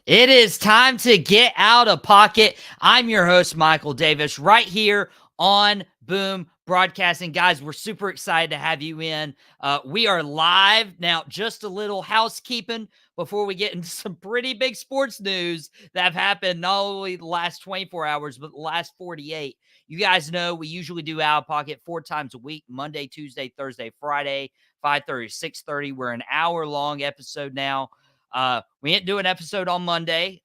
It is time to get out of pocket. I'm your host, Michael Davis, right here on Boom Broadcasting. Guys, we're super excited to have you in. We are live. Now, just a little housekeeping before we get into some pretty big sports news that have happened not only the last 24 hours, but the last 48. You guys know we usually do Out of Pocket 4 times a week, Monday, Tuesday, Thursday, Friday, 5:30, 6:30. We're an hour-long episode now. We didn't do an episode on Monday,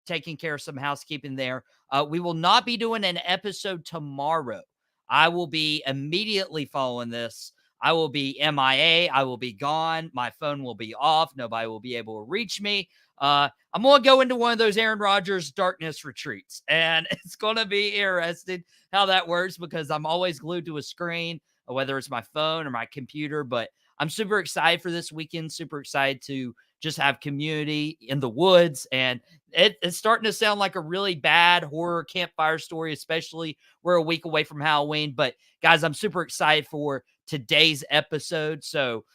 taking care of some housekeeping there. We will not be doing an episode tomorrow. I will be immediately following this. I will be MIA. I will be gone. My phone will be off. Nobody will be able to reach me. I'm going to go into one of those Aaron Rodgers darkness retreats, and it's going to be interesting how that works because I'm always glued to a screen, whether it's my phone or my computer. But I'm super excited for this weekend, super excited to just have community in the woods. And it's starting to sound like a really bad horror campfire story, especially we're a week away from Halloween. But guys, I'm super excited for today's episode. So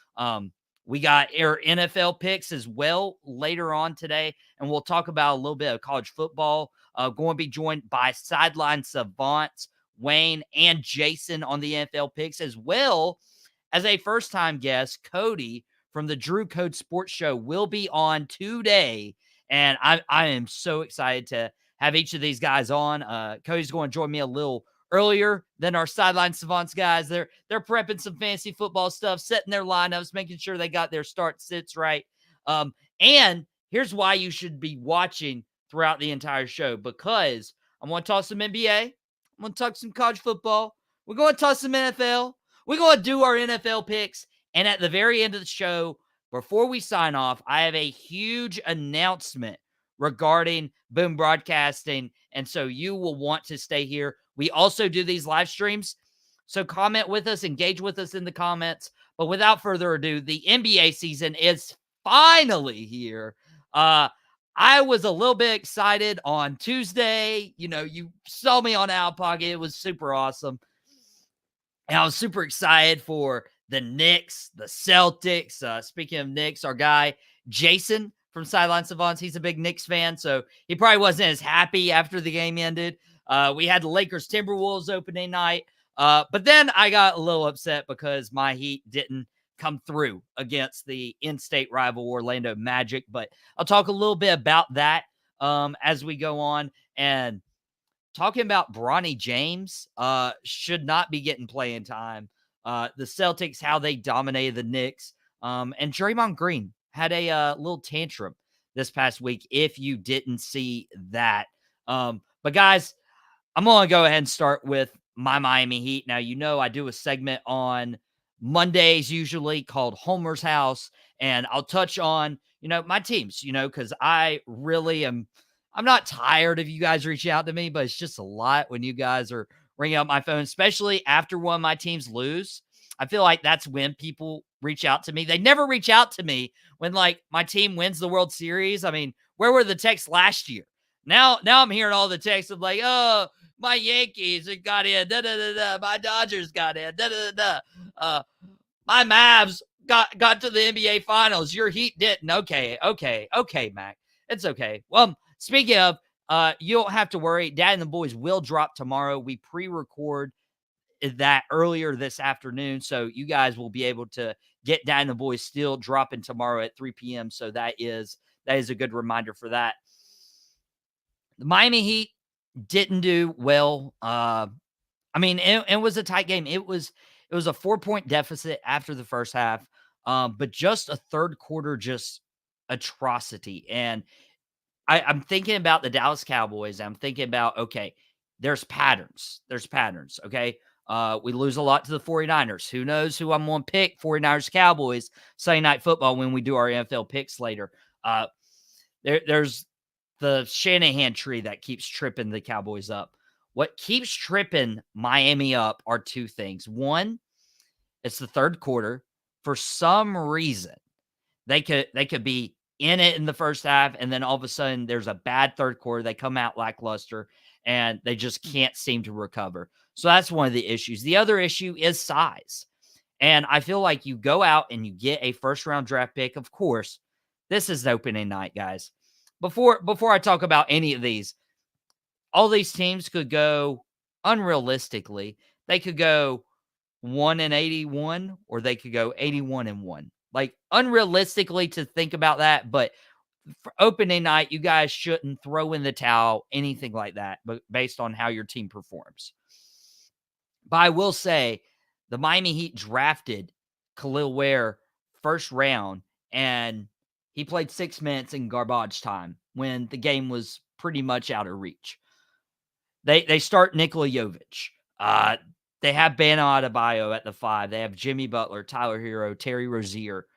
we got our NFL picks as well later on today. And we'll talk about a little bit of college football. Going to be joined by Sideline Savants, Wayne and Jason on the NFL picks, as well as a first-time guest, Cody from the Drew Code Sports Show will be on today. And I am so excited to have each of these guys on. Cody's going to join me a little earlier than our Sideline Savants guys. They're prepping some fancy football stuff, setting their lineups, making sure they got their start sits right. And here's why you should be watching throughout the entire show, because I'm going to talk some NBA. I'm going to talk some college football. We're going to talk some NFL. We're going to do our NFL picks. And at the very end of the show, before we sign off, I have a huge announcement regarding Boom Broadcasting. And so you will want to stay here. We also do these live streams. So comment with us, engage with us in the comments. But without further ado, the NBA season is finally here. I was a little bit excited on Tuesday. You know, you saw me on Out Pocket. It was super awesome. And I was super excited for the Knicks, the Celtics. Speaking of Knicks, our guy Jason from Sideline Savants, he's a big Knicks fan, so he probably wasn't as happy after the game ended. We had the Lakers Timberwolves opening night, but then I got a little upset because my Heat didn't come through against the in-state rival Orlando Magic. But I'll talk a little bit about that as we go on. And talking about Bronny James, should not be getting playing time. The Celtics, how they dominated the Knicks. And Draymond Green had a little tantrum this past week, if you didn't see that. But guys, I'm going to go ahead and start with my Miami Heat. Now, you know I do a segment on Mondays usually called Homer's House, and I'll touch on, my teams, because I really am – I'm not tired of you guys reaching out to me, but it's just a lot when you guys are ringing up my phone, especially after one of my teams lose. I feel like that's when people reach out to me. They never reach out to me when, like, my team wins the World Series. I mean, where were the texts last year? Now I'm hearing all the texts of like, oh, my Yankees got in, da-da-da-da. My Dodgers got in, da-da-da-da. My Mavs got to the NBA Finals. Your Heat didn't. Okay, Mac. It's okay. Well, speaking of, you don't have to worry. Dad and the boys will drop tomorrow. We pre-record that earlier this afternoon, so you guys will be able to get Dad and the boys still dropping tomorrow at 3 p.m. So that is a good reminder for that. The Miami Heat didn't do well. I mean, it was a tight game. It was a 4-point deficit after the first half, but just a third quarter just atrocity. And I'm thinking about the Dallas Cowboys. I'm thinking about, okay, there's patterns. Okay. We lose a lot to the 49ers. Who knows who I'm going to pick? 49ers Cowboys Sunday Night Football when we do our NFL picks later. There's the Shanahan tree that keeps tripping the Cowboys up. What keeps tripping Miami up are two things. One, it's the third quarter. For some reason, they could be in it in the first half, and then all of a sudden there's a bad third quarter. They come out lackluster, and they just can't seem to recover. So that's one of the issues. The other issue is size. And I feel like you go out and you get a first-round draft pick. Of course, this is the opening night, guys. before I talk about any of these, all these teams could go unrealistically. They could go 1-81, or they could go 81-1. Like, unrealistically to think about that, but for opening night, you guys shouldn't throw in the towel, anything like that, but based on how your team performs. But I will say the Miami Heat drafted Khalil Ware first round, and he played 6 minutes in garbage time when the game was pretty much out of reach. They start Nikola Jovic. They have Bana Adebayo at the 5. They have Jimmy Butler, Tyler Hero, Terry Rozier.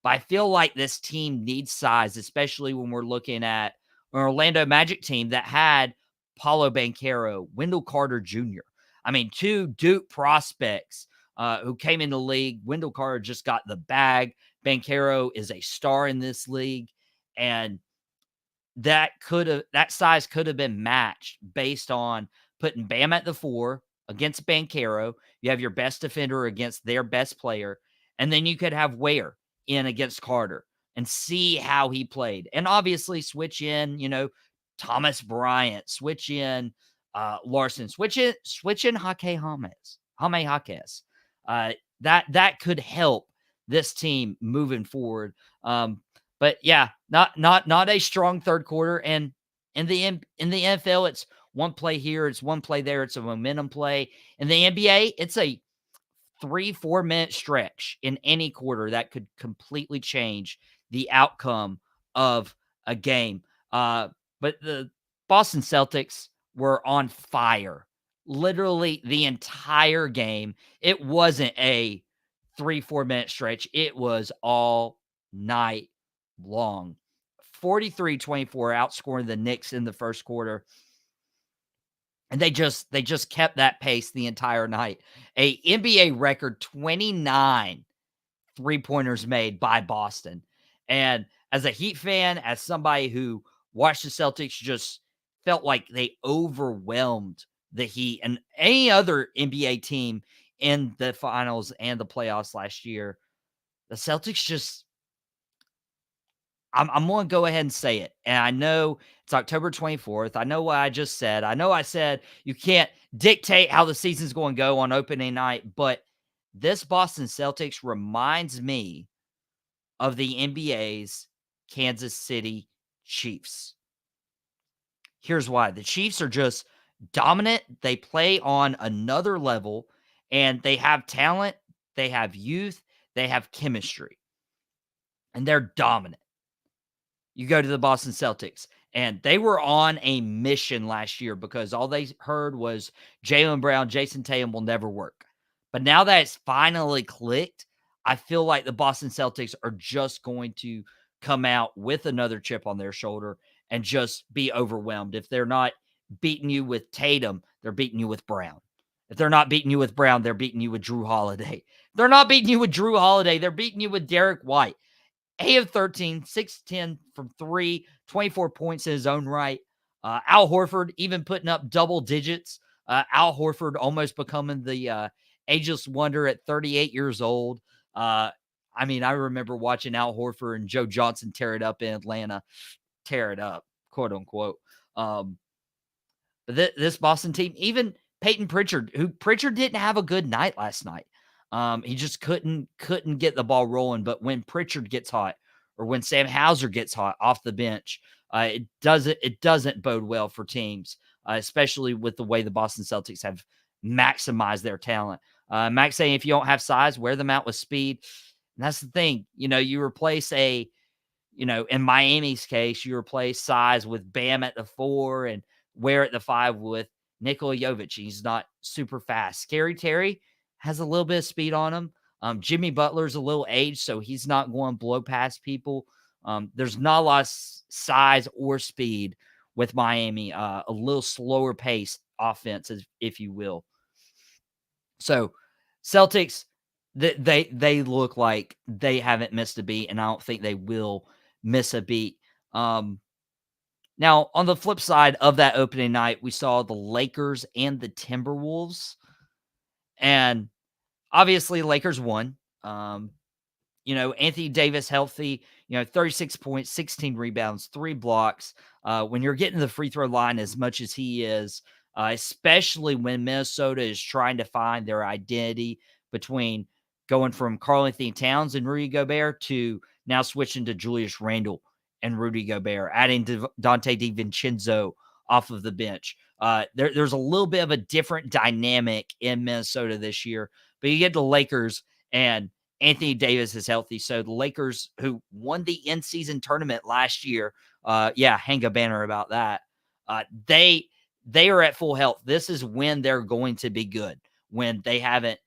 But I feel like this team needs size, especially when we're looking at an Orlando Magic team that had Paulo Banchero, Wendell Carter Jr. I mean, 2 Duke prospects who came in the league. Wendell Carter just got the bag. Banchero is a star in this league. And that size could have been matched based on putting Bam at the 4 against Banchero. You have your best defender against their best player. And then you could have Ware in against Carter and see how he played. And obviously switch in, Thomas Bryant, switch in Larson, switch in Jaime Jaquez. That could help this team moving forward. But yeah, not a strong third quarter. And in the NFL, it's one play here, it's one play there, it's a momentum play. In the NBA, it's a 3-4 minute stretch in any quarter that could completely change the outcome of a game. But the Boston Celtics were on fire literally the entire game. It wasn't a 3-4 minute stretch. It was all night long. 43-24 outscoring the Knicks in the first quarter. And they just kept that pace the entire night. A NBA record 29 three-pointers made by Boston. And as a Heat fan, as somebody who watched the Celtics, just felt like they overwhelmed the Heat and any other NBA team in the finals and the playoffs last year. The Celtics just I'm going to go ahead and say it. And I know it's October 24th. I know what I just said. I know I said you can't dictate how the season's going to go on opening night, but this Boston Celtics reminds me of the NBA's Kansas City Chiefs. Here's why. The Chiefs are just dominant. They play on another level, and they have talent, they have youth, they have chemistry, and they're dominant. You go to the Boston Celtics, and they were on a mission last year because all they heard was Jaylen Brown, Jason Tatum will never work. But now that it's finally clicked, I feel like the Boston Celtics are just going to come out with another chip on their shoulder and just be overwhelmed. If they're not beating you with Tatum, they're beating you with Brown. If they're not beating you with Brown, they're beating you with Drew Holiday. If they're not beating you with Drew Holiday, they're beating you with Derek White. 8 of 13, 6-10 from 3, 24 points in his own right. Al Horford even putting up double digits. Al Horford almost becoming the ageless wonder at 38 years old. I remember watching Al Horford and Joe Johnson tear it up in Atlanta. Tear it up, quote unquote. But this Boston team, even Peyton Pritchard, who Pritchard didn't have a good night last night. He just couldn't get the ball rolling. But when Pritchard gets hot, or when Sam Hauser gets hot off the bench, it doesn't bode well for teams, especially with the way the Boston Celtics have maximized their talent. Max saying if you don't have size, wear them out with speed. And that's the thing. You replace in Miami's case, you replace size with Bam at the 4 and Ware at the 5 with Nikola Jovic. He's not super fast. Scary Terry has a little bit of speed on him. Jimmy Butler's a little aged, so he's not going to blow past people. There's not a lot of size or speed with Miami. A little slower pace offense, if you will. So Celtics, they look like they haven't missed a beat, and I don't think they will miss a beat. Now, on the flip side of that opening night, we saw the Lakers and the Timberwolves. And obviously, Lakers won. Anthony Davis healthy, 36 points, 16 rebounds, 3 blocks. When you're getting to the free throw line as much as he is, especially when Minnesota is trying to find their identity between going from Karl-Anthony Towns and Rudy Gobert to now switching to Julius Randle and Rudy Gobert, adding Dante DiVincenzo off of the bench. There's a little bit of a different dynamic in Minnesota this year, but you get the Lakers and Anthony Davis is healthy. So the Lakers, who won the in-season tournament last year, hang a banner about that. They are at full health. This is when they're going to be good, when they haven't,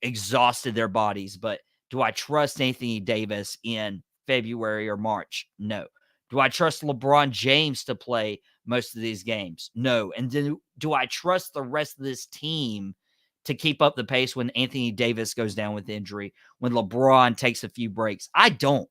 exhausted their bodies. But do I trust Anthony Davis in February or March? No. Do I trust LeBron James to play most of these games? No. And do I trust the rest of this team to keep up the pace when Anthony Davis goes down with injury, when LeBron takes a few breaks? I don't.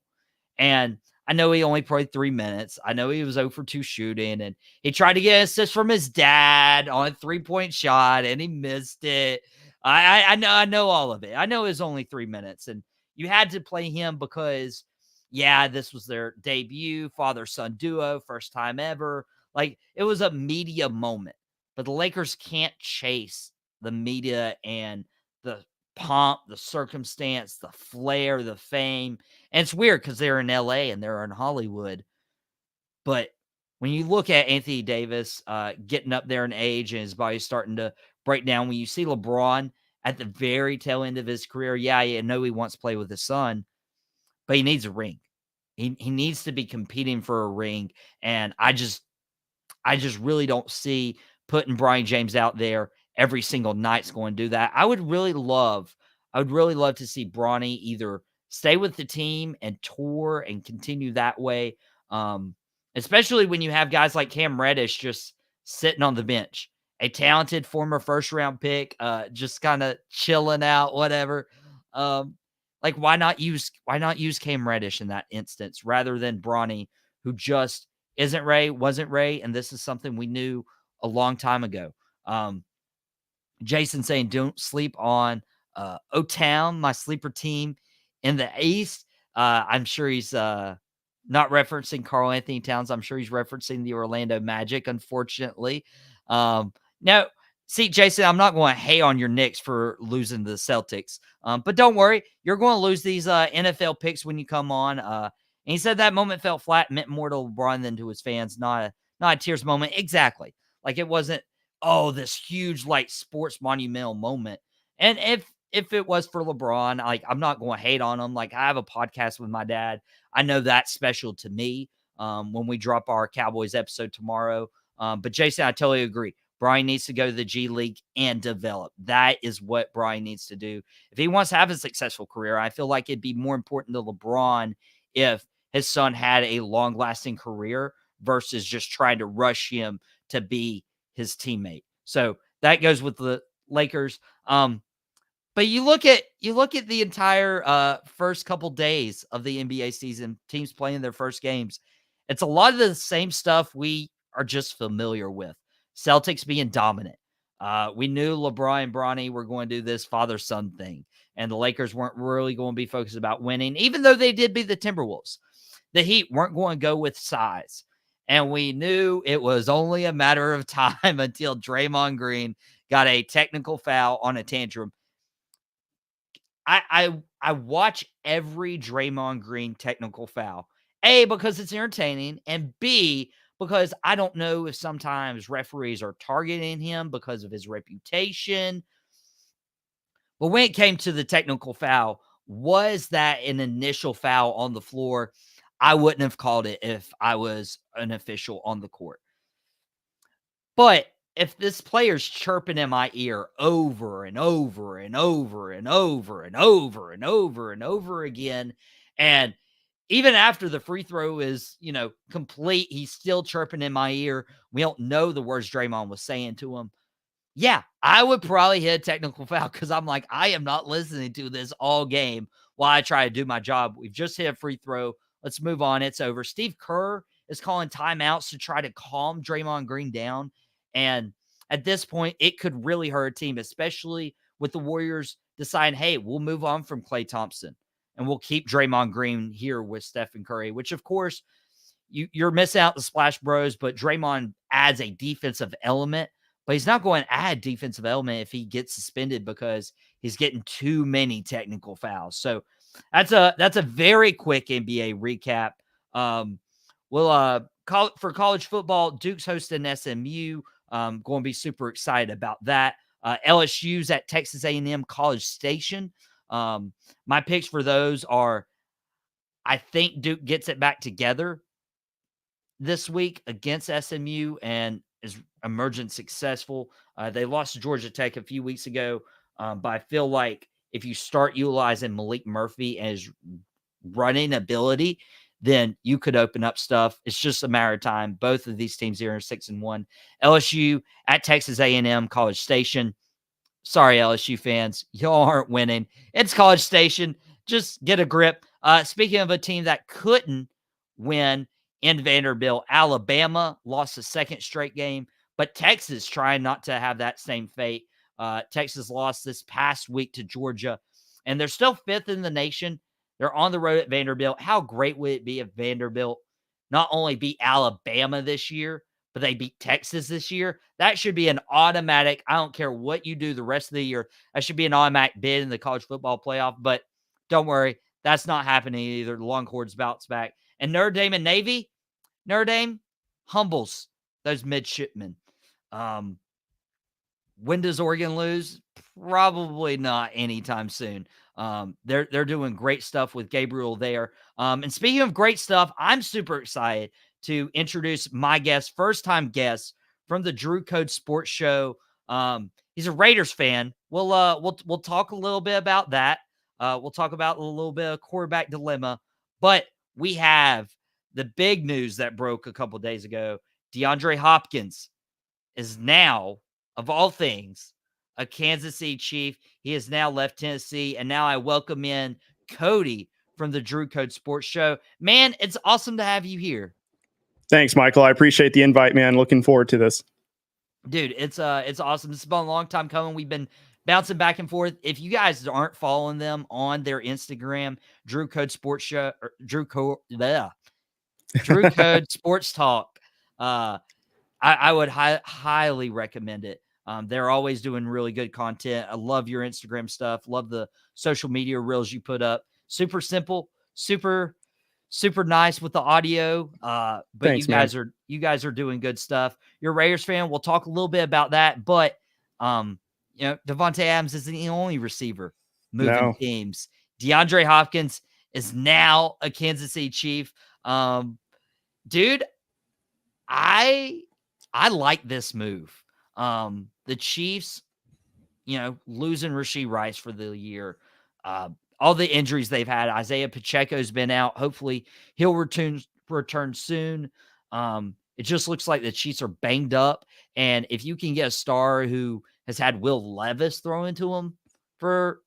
And I know he only played 3 minutes. I know he was 0 for 2 shooting, and he tried to get an assist from his dad on a 3-point shot, and he missed it. I know all of it. I know it was only 3 minutes, and you had to play him because, this was their debut, father-son duo, first time ever. Like, it was a media moment. But the Lakers can't chase the media and the pomp, the circumstance, the flair, the fame. And it's weird because they're in LA and they're in Hollywood. But when you look at Anthony Davis getting up there in age and his body starting to break down, when you see LeBron at the very tail end of his career, I know he wants to play with his son, but he needs a ring. He needs to be competing for a ring. And I just really don't see putting Brian James out there every single night's going to do that. I would really love to see Bronny either stay with the team and tour and continue that way. Especially when you have guys like Cam Reddish just sitting on the bench, a talented former first round pick, just kind of chilling out, whatever. Like why not use Cam Reddish in that instance rather than Bronny, who just isn't Ray, wasn't Ray, and this is something we knew a long time ago. Jason saying, don't sleep on O-Town, my sleeper team in the East. I'm sure he's not referencing Karl-Anthony Towns. I'm sure he's referencing the Orlando Magic, unfortunately. Now, see, Jason, I'm not going to hate on your Knicks for losing to the Celtics. But don't worry, you're going to lose these NFL picks when you come on. And he said that moment felt flat, meant more to LeBron than to his fans, not a tears moment. Exactly. Like it wasn't, this huge, like, sports monumental moment. And if it was for LeBron, like, I'm not going to hate on him. Like, I have a podcast with my dad. I know that's special to me when we drop our Cowboys episode tomorrow. But Jason, I totally agree. Brian needs to go to the G League and develop. That is what Brian needs to do. If he wants to have a successful career, I feel like it'd be more important to LeBron if his son had a long-lasting career versus just trying to rush him to be his teammate. So that goes with the Lakers. But you look at the entire first couple days of the NBA season, teams playing their first games. It's a lot of the same stuff we are just familiar with. Celtics being dominant. We knew LeBron and Bronny were going to do this father-son thing, and the Lakers weren't really going to be focused about winning, even though they did beat the Timberwolves. The Heat weren't going to go with size. And we knew it was only a matter of time until Draymond Green got a technical foul on a tantrum. I watch every Draymond Green technical foul. A, because it's entertaining, and B, because I don't know if sometimes referees are targeting him because of his reputation. But when it came to the technical foul, was that an initial foul on the floor? I wouldn't have called it if I was an official on the court. But if this player's chirping in my ear over and over and over and over and over and over and over again, and even after the free throw is, complete, he's still chirping in my ear. We don't know the words Draymond was saying to him. Yeah, I would probably hit a technical foul because I'm like, I am not listening to this all game while I try to do my job. We've just hit a free throw. Let's move on. It's over. Steve Kerr is calling timeouts to try to calm Draymond Green down. And at this point, it could really hurt a team, especially with the Warriors deciding, hey, we'll move on from Klay Thompson. and we'll keep Draymond Green here with Stephen Curry, which, of course, you're missing out the Splash Bros, but Draymond adds a defensive element, but he's not going to add defensive element if he gets suspended because he's getting too many technical fouls. So that's a very quick NBA recap. For college football, Duke's hosting SMU. Going to be super excited about that. LSU's at Texas A&M College Station. My picks for those are, I think Duke gets it back together this week against SMU and is emergent successful. They lost to Georgia Tech a few weeks ago, but I feel like if you start utilizing Malik Murphy and his running ability, then you could open up stuff. It's just a matter of time. Both of these teams here are 6-1. LSU at Texas A&M College Station. Sorry, LSU fans, y'all aren't winning. It's College Station. Just get a grip. Speaking of a team that couldn't win in Vanderbilt, Alabama lost a second straight game, but Texas trying not to have that same fate. Texas lost this past week to Georgia, and they're still 5th in the nation. They're on the road at Vanderbilt. How great would it be if Vanderbilt not only beat Alabama this year, but they beat Texas this year? That should be an automatic, I don't care what you do the rest of the year, that should be an automatic bid in the college football playoff. But don't worry, that's not happening either. The Longhorns bounce back. And Notre Dame and Navy, Notre Dame humbles those midshipmen. When does Oregon lose? Probably not anytime soon. They're doing great stuff with Gabriel there. And speaking of great stuff, I'm super excited to introduce my guest, first-time guest from the Drew Code Sports Show. He's a Raiders fan. We'll talk a little bit about that. We'll talk about a little bit of quarterback dilemma. But we have the big news that broke a couple days ago. DeAndre Hopkins is now, of all things, a Kansas City Chief. He has now left Tennessee, and now I welcome in Cody from the Drew Code Sports Show. Man, it's awesome to have you here. Thanks, Michael. I appreciate the invite, man. Looking forward to this. Dude, it's awesome. This has been a long time coming. We've been bouncing back and forth. If you guys aren't following them on their Instagram, Drew Code Sports Show, or Drew Code Sports Talk, I would highly recommend it. They're always doing really good content. I love your Instagram stuff. Love the social media reels you put up. Super simple, super nice with the audio. But thanks, you guys are doing good stuff. You're a Raiders fan. We'll talk a little bit about that. But Devontae Adams isn't the only receiver moving teams. DeAndre Hopkins is now a Kansas City Chief. Dude, I like this move. The Chiefs, losing Rashee Rice for the year, all the injuries they've had. Isaiah Pacheco's been out. Hopefully he'll return soon. It just looks like the Chiefs are banged up. And if you can get a star who has had Will Levis thrown into him for,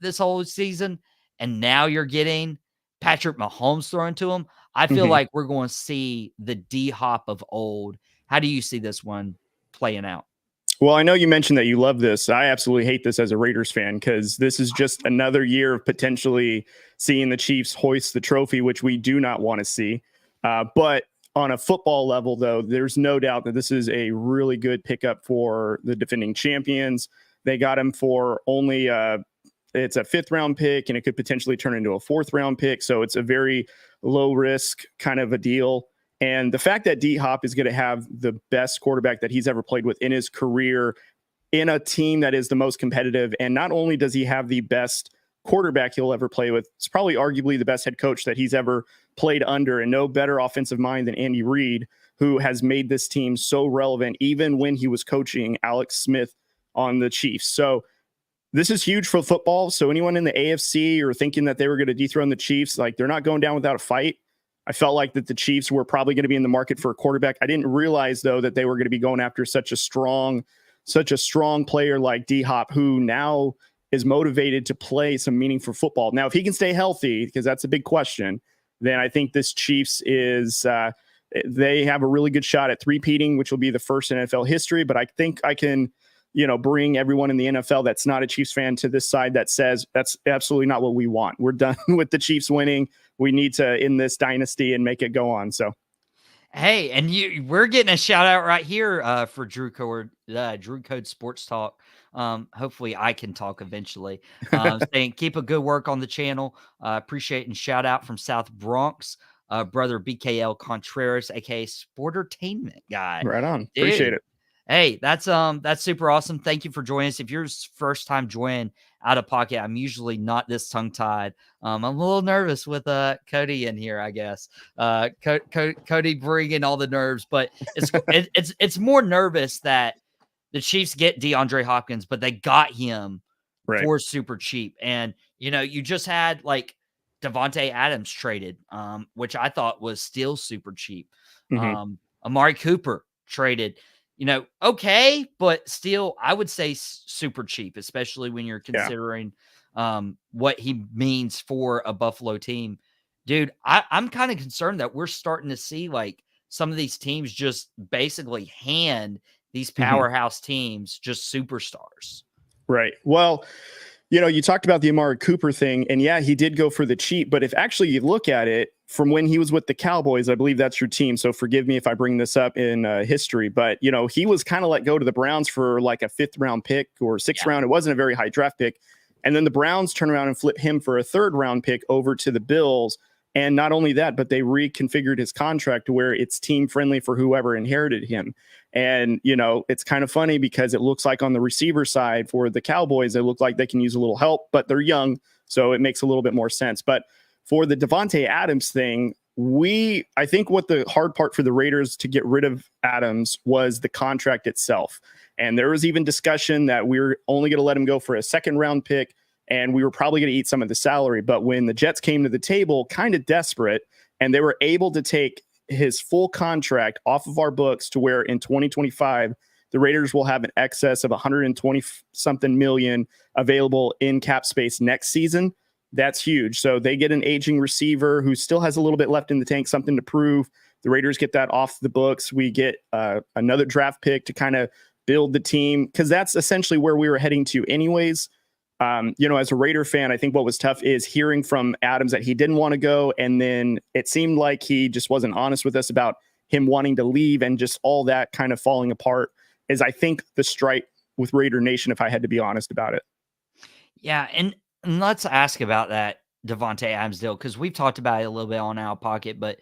this whole season, and now you're getting Patrick Mahomes thrown to him, I feel like we're going to see the D-Hop of old. How do you see this one playing out? Well, I know you mentioned that you love this. I absolutely hate this as a Raiders fan because this is just another year of potentially seeing the Chiefs hoist the trophy, which we do not want to see. But on a football level, though, there's no doubt that this is a really good pickup for the defending champions. They got him for only it's a 5th-round pick, and it could potentially turn into a 4th-round pick. So it's a very low-risk kind of a deal. And the fact that D-Hop is going to have the best quarterback that he's ever played with in his career in a team that is the most competitive, and not only does he have the best quarterback he'll ever play with, it's probably arguably the best head coach that he's ever played under, and no better offensive mind than Andy Reid, who has made this team so relevant even when he was coaching Alex Smith on the Chiefs. So this is huge for football. So anyone in the AFC or thinking that they were going to dethrone the Chiefs, they're not going down without a fight. I felt like that the Chiefs were probably going to be in the market for a quarterback. I didn't realize, though, that they were going to be going after such a strong player like D-Hop, who now is motivated to play some meaningful football. Now, if he can stay healthy, because that's a big question, then I think this Chiefs is they have a really good shot at three-peating, which will be the first in NFL history. But I think I can bring everyone in the NFL that's not a Chiefs fan to this side that says that's absolutely not what we want. We're done with the Chiefs winning. We need to end this dynasty and make it go on. So, hey, and we're getting a shout out right here for Drew Code Sports Talk. Hopefully I can talk eventually. Saying keep a good work on the channel. Appreciate and shout out from South Bronx. Brother BKL Contreras, aka Sportertainment guy. Right on. Dude, appreciate it. Hey, that's super awesome. Thank you for joining us. If you're first time joining Out of Pocket, I'm usually not this tongue tied. I'm a little nervous with Cody in here, I guess. Cody bringing all the nerves, but it's more nervous that the Chiefs get DeAndre Hopkins, but they got him for super cheap. And you just had like Davante Adams traded, which I thought was still super cheap. Amari Cooper traded. Okay, but still, I would say super cheap, especially when you're considering what he means for a Buffalo team. Dude, I'm kind of concerned that we're starting to see like some of these teams just basically hand these powerhouse teams just superstars. Right. Well, you talked about the Amari Cooper thing, and yeah, he did go for the cheap, but if actually you look at it from when he was with the Cowboys, I believe that's your team. So forgive me if I bring this up in history, but he was kind of let go to the Browns for like a 5th round pick or 6th round. It wasn't a very high draft pick. And then the Browns turn around and flip him for a 3rd round pick over to the Bills. And not only that, but they reconfigured his contract to where it's team friendly for whoever inherited him. And, it's kind of funny because it looks like on the receiver side for the Cowboys, they look like they can use a little help, but they're young. So it makes a little bit more sense. But for the Davante Adams thing, I think what the hard part for the Raiders to get rid of Adams was the contract itself. And there was even discussion that we were only going to let him go for a 2nd round pick, and we were probably going to eat some of the salary. But when the Jets came to the table, kind of desperate, and they were able to take his full contract off of our books to where in 2025, the Raiders will have an excess of 120 something million available in cap space next season. That's huge. So they get an aging receiver who still has a little bit left in the tank, something to prove. The Raiders get that off the books. We get another draft pick to kind of build the team, because that's essentially where we were heading to anyways. As a Raider fan, I think what was tough is hearing from Adams that he didn't want to go. And then it seemed like he just wasn't honest with us about him wanting to leave, and just all that kind of falling apart is, I think, the stripe with Raider Nation, if I had to be honest about it. Yeah. And let's ask about that Davante Adams deal, because we've talked about it a little bit on Out Pocket, but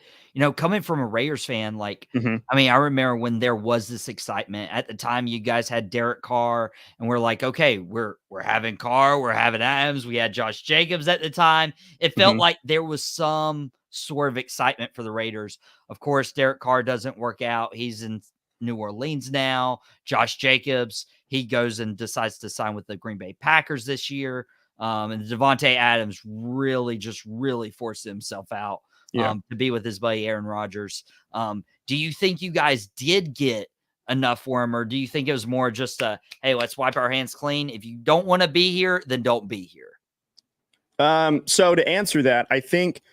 coming from a Raiders fan, like, I mean, I remember when there was this excitement at the time. You guys had Derek Carr, and we're like, okay, we're having Carr, we're having Adams. We had Josh Jacobs at the time. It felt like there was some sort of excitement for the Raiders. Of course, Derek Carr doesn't work out. He's in New Orleans now. Josh Jacobs, he goes and decides to sign with the Green Bay Packers this year. And Davante Adams really forced himself out to be with his buddy Aaron Rodgers. Do you think you guys did get enough for him, or do you think it was more just hey, let's wipe our hands clean? If you don't want to be here, then don't be here. So to answer that, I think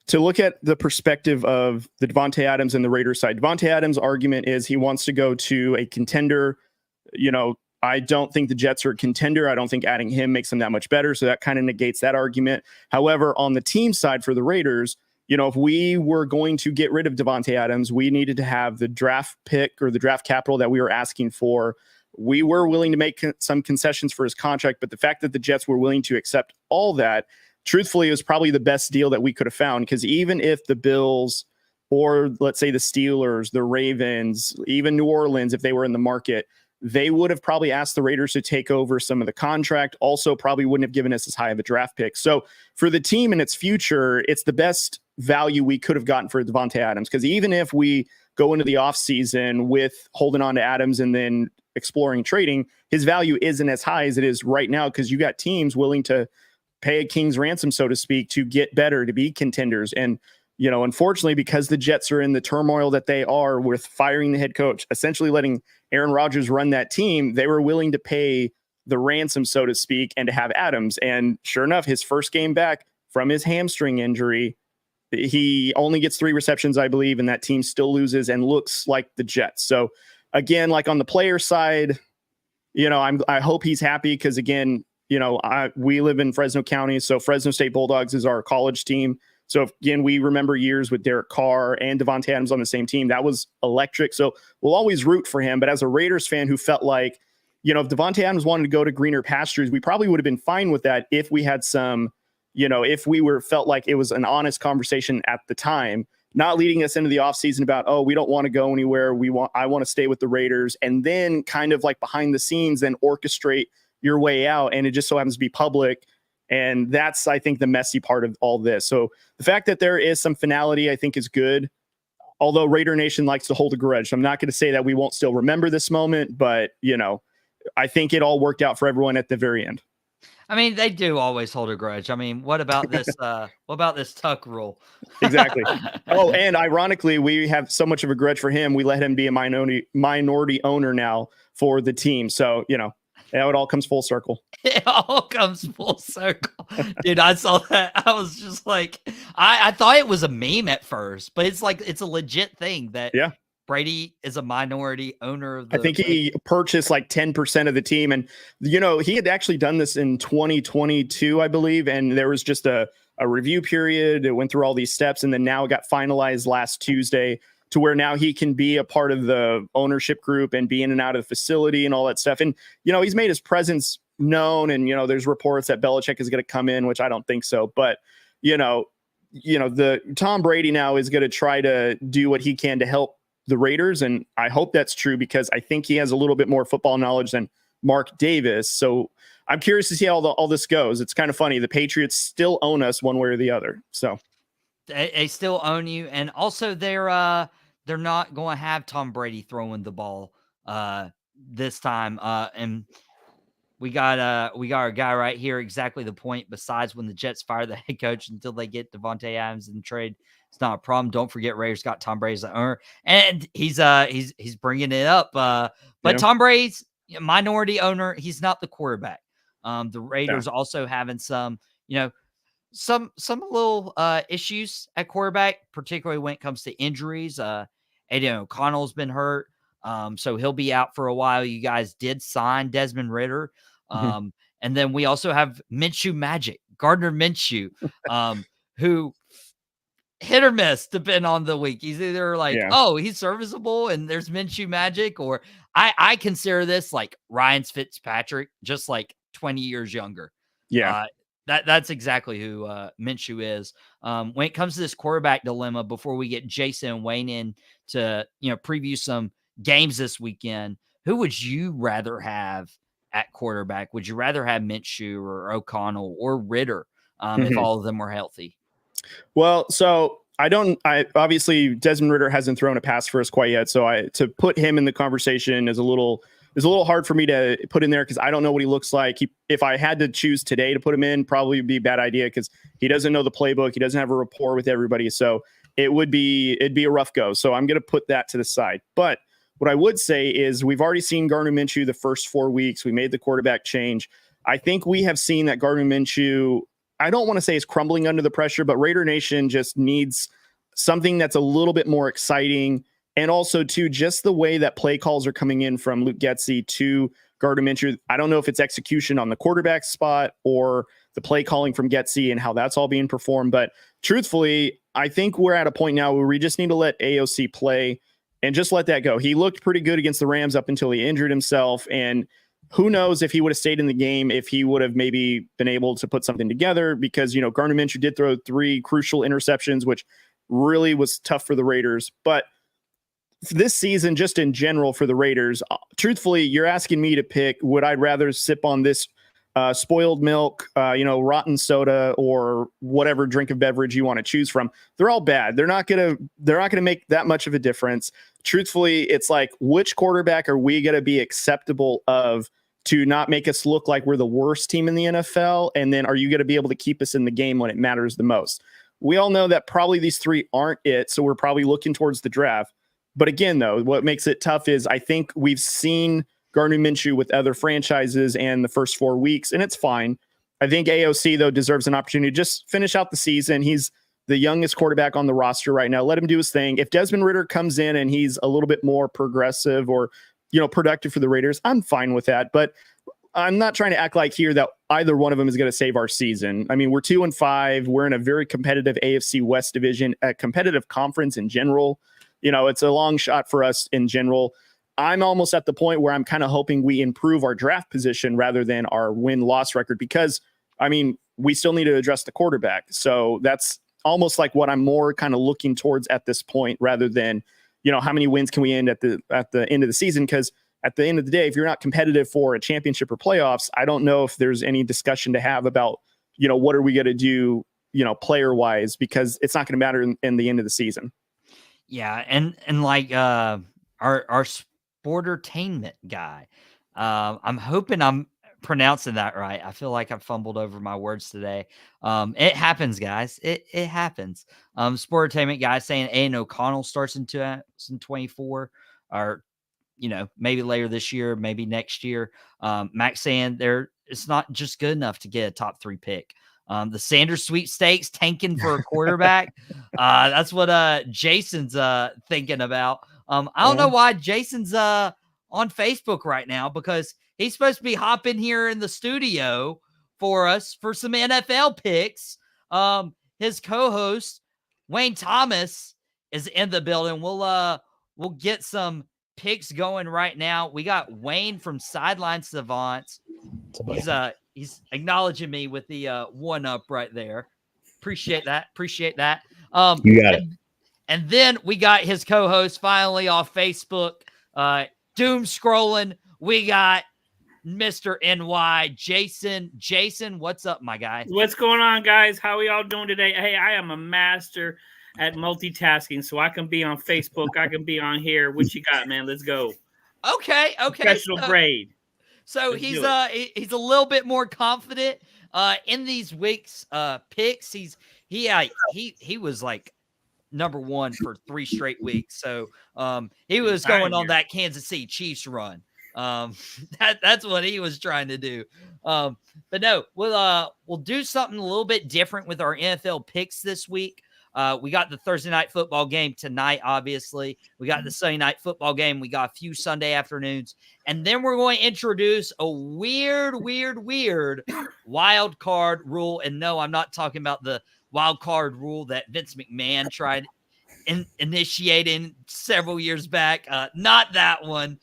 to look at the perspective of the Davante Adams and the Raiders side, Davante Adams' argument is he wants to go to a contender. I don't think the Jets are a contender. I don't think adding him makes them that much better. So that kind of negates that argument. However, on the team side for the Raiders, if we were going to get rid of Davante Adams, we needed to have the draft pick or the draft capital that we were asking for. We were willing to make some concessions for his contract, but the fact that the Jets were willing to accept all that, truthfully, it was probably the best deal that we could have found. Because even if the Bills, or let's say the Steelers, the Ravens, even New Orleans, if they were in the market, they would have probably asked the Raiders to take over some of the contract. Also, probably wouldn't have given us as high of a draft pick. So for the team and its future, it's the best value we could have gotten for Davante Adams. Because even if we go into the offseason with holding on to Adams and then exploring trading, his value isn't as high as it is right now, because you got teams willing to pay a king's ransom, so to speak, to get better, to be contenders. And unfortunately, because the Jets are in the turmoil that they are with firing the head coach, essentially letting Aaron Rodgers run that team, they were willing to pay the ransom, so to speak, and to have Adams. And sure enough, his first game back from his hamstring injury, he only gets 3 receptions, I believe, and that team still loses and looks like the Jets. So again, like on the player side, I hope he's happy because, again, we live in Fresno County, so Fresno State Bulldogs is our college team. So again, we remember years with Derek Carr and Devontae Adams on the same team. That was electric. So we'll always root for him. But as a Raiders fan who felt like, if Devontae Adams wanted to go to greener pastures, we probably would have been fine with that if we had some, if we felt like it was an honest conversation at the time, not leading us into the offseason about, oh, we don't want to go anywhere. I want to stay with the Raiders. And then kind of like behind the scenes, then orchestrate your way out. And it just so happens to be public. And that's, I think, the messy part of all this. So the fact that there is some finality, I think, is good. Although Raider Nation likes to hold a grudge. So I'm not going to say that we won't still remember this moment, but, I think it all worked out for everyone at the very end. I mean, they do always hold a grudge. I mean, what about this? What about this Tuck rule? Exactly. Oh, and ironically, we have so much of a grudge for him. We let him be a minority owner now for the team. So, it all comes full circle. It all comes full circle. Dude, I saw that. I was just like, I thought it was a meme at first, but it's a legit thing that Brady is a minority owner of the. I think he purchased like 10% of the team. And, he had actually done this in 2022, I believe. And there was just a review period. It went through all these steps. And then now it got finalized last Tuesday to where now he can be a part of the ownership group and be in and out of the facility and all that stuff. And, he's made his presence known. And, there's reports that Belichick is going to come in, which I don't think so. But, the Tom Brady now is going to try to do what he can to help the Raiders. And I hope that's true because I think he has a little bit more football knowledge than Mark Davis. So I'm curious to see how all this goes. It's kind of funny. The Patriots still own us one way or the other. So they still own you. And also they're not going to have Tom Brady throwing the ball this time. And we got our guy right here. Exactly the point. Besides, when the Jets fire the head coach until they get Devontae Adams in trade, it's not a problem. Don't forget, Raiders got Tom Brady as the owner, and he's bringing it up. But Tom Brady's minority owner. He's not the quarterback. The Raiders also having some little issues at quarterback, particularly when it comes to injuries. Aiden O'Connell's been hurt. So he'll be out for a while. You guys did sign Desmond Ridder. And then we also have Minshew Magic, Gardner Minshew, who hit or miss depending on the week. He's either like, oh, he's serviceable and there's Minshew Magic, or I consider this like Ryan Fitzpatrick, just like 20 years younger. Yeah. That's exactly who Minshew is. When it comes to this quarterback dilemma, before we get Jason and Wayne in to preview some games this weekend, who would you rather have at quarterback? Would you rather have Minshew or O'Connell or Ridder if all of them were healthy? Well, so I obviously Desmond Ridder hasn't thrown a pass for us quite yet. So to put him in the conversation is a little hard for me to put in there because I don't know what he looks like. If I had to choose today to put him in, probably would be a bad idea because he doesn't know the playbook. He doesn't have a rapport with everybody. So it'd be a rough go. So I'm going to put that to the side. But what I would say is we've already seen Gardner Minshew the first 4 weeks. We made the quarterback change. I think we have seen that Gardner Minshew, I don't want to say is crumbling under the pressure, but Raider Nation just needs something that's a little bit more exciting. And also, too, just the way that play calls are coming in from Luke Getsy to Gardner Minshew. I don't know if it's execution on the quarterback spot or the play calling from Getsy and how that's all being performed. But truthfully, I think we're at a point now where we just need to let AOC play and just let that go. He looked pretty good against the Rams up until he injured himself. And who knows if he would have stayed in the game, if he would have maybe been able to put something together because, Gardner Minshew did throw 3 crucial interceptions, which really was tough for the Raiders. But this season, just in general for the Raiders, truthfully, you're asking me to pick, would I rather sip on this spoiled milk, rotten soda, or whatever drink of beverage you want to choose from? They're all bad. They're not gonna make that much of a difference. Truthfully, it's like, which quarterback are we gonna be acceptable of to not make us look like we're the worst team in the NFL? And then are you gonna be able to keep us in the game when it matters the most? We all know that probably these 3 aren't it, so we're probably looking towards the draft. But again, though, what makes it tough is I think we've seen Gardner Minshew with other franchises and the first 4 weeks, and it's fine. I think AOC, though, deserves an opportunity to just finish out the season. He's the youngest quarterback on the roster right now. Let him do his thing. If Desmond Ridder comes in and he's a little bit more progressive or, productive for the Raiders, I'm fine with that. But I'm not trying to act like here that either one of them is going to save our season. I mean, we're 2-5. We're in a very competitive AFC West division, a competitive conference in general. It's a long shot for us in general. I'm almost at the point where I'm kind of hoping we improve our draft position rather than our win-loss record because, I mean, we still need to address the quarterback. So that's almost like what I'm more kind of looking towards at this point rather than, how many wins can we end at the end of the season? Because at the end of the day, if you're not competitive for a championship or playoffs, I don't know if there's any discussion to have about, what are we going to do, player-wise, because it's not going to matter in the end of the season. Yeah, and like our sportertainment guy, I'm hoping I'm pronouncing that right. I feel like I've fumbled over my words today. It happens, guys. It happens. Sportertainment guy saying Aiden O'Connell starts in 2024, or maybe later this year, maybe next year. Max saying it's not just good enough to get a top 3 pick. The Sanders sweepstakes tanking for a quarterback. That's what Jason's thinking about. I don't know why Jason's on Facebook right now because he's supposed to be hopping here in the studio for us for some NFL picks. His co-host Wayne Thomas is in the building. We'll get some picks going right now. We got Wayne from Sideline Savants. He's acknowledging me with the 1-up right there. Appreciate that. You got it. And then we got his co-host finally off Facebook. Doom scrolling. We got Mr. NY, Jason. Jason, what's up, my guy? What's going on, guys? How are y'all doing today? Hey, I am a master at multitasking, so I can be on Facebook. I can be on here. What you got, man? Let's go. Okay. Professional grade. So he's a little bit more confident in these weeks picks. He was like number 1 for 3 straight weeks. So he was going on that Kansas City Chiefs run. That's what he was trying to do. But no, we'll do something a little bit different with our NFL picks this week. We got the Thursday night football game tonight, obviously. We got the Sunday night football game. We got a few Sunday afternoons. And then we're going to introduce a weird wild card rule. And no, I'm not talking about the wild card rule that Vince McMahon tried initiating several years back. Not that one.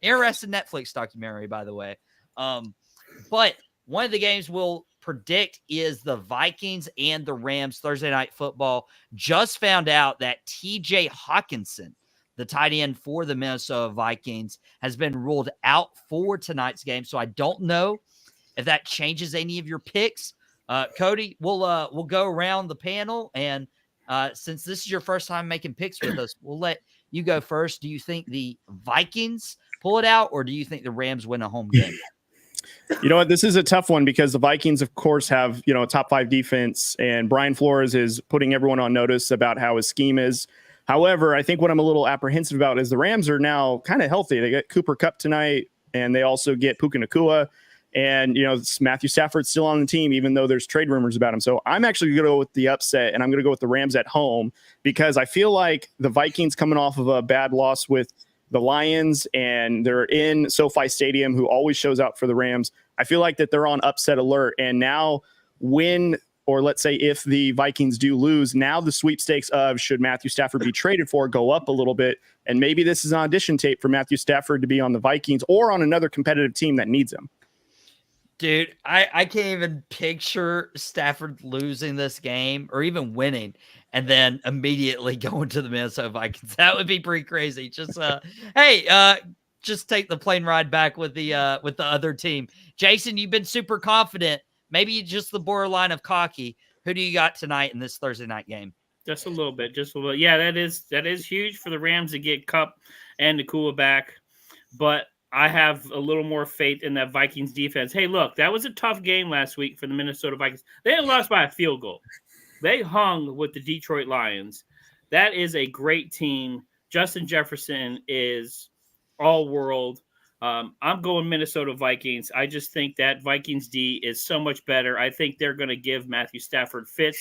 Interesting Netflix documentary, by the way. But one of the games we'll predict is the Vikings and the Rams Thursday night football. Just found out that TJ Hawkinson, the tight end for the Minnesota Vikings, has been ruled out for tonight's game. So I don't know if that changes any of your picks. Cody, we'll go around the panel, and since this is your first time making picks with us, we'll let you go first. Do you think the Vikings pull it out, or do you think the Rams win a home game? You know what? This is a tough one because the Vikings, of course, have, a top 5 defense, and Brian Flores is putting everyone on notice about how his scheme is. However, I think what I'm a little apprehensive about is the Rams are now kind of healthy. They get Cooper Kupp tonight, and they also get Puka Nacua. And, Matthew Stafford's still on the team, even though there's trade rumors about him. So I'm actually going to go with the upset, and I'm going to go with the Rams at home because I feel like the Vikings coming off of a bad loss with the Lions, and they're in SoFi Stadium, who always shows out for the Rams. I feel like that they're on upset alert. And now let's say if the Vikings do lose, now the sweepstakes of should Matthew Stafford be traded for go up a little bit. And maybe this is an audition tape for Matthew Stafford to be on the Vikings or on another competitive team that needs him. Dude, I can't even picture Stafford losing this game or even winning and then immediately going to the Minnesota Vikings. That would be pretty crazy. Just just take the plane ride back with the other team. Jason, you've been super confident. Maybe just the borderline of cocky. Who do you got tonight in this Thursday night game? Just a little bit. Yeah, that is huge for the Rams to get Kupp and Nacua back. But I have a little more faith in that Vikings defense. Hey, look, that was a tough game last week for the Minnesota Vikings. They had lost by a field goal. They hung with the Detroit Lions. That is a great team. Justin Jefferson is all-world. I'm going Minnesota Vikings. I just think that Vikings D is so much better. I think they're going to give Matthew Stafford fits.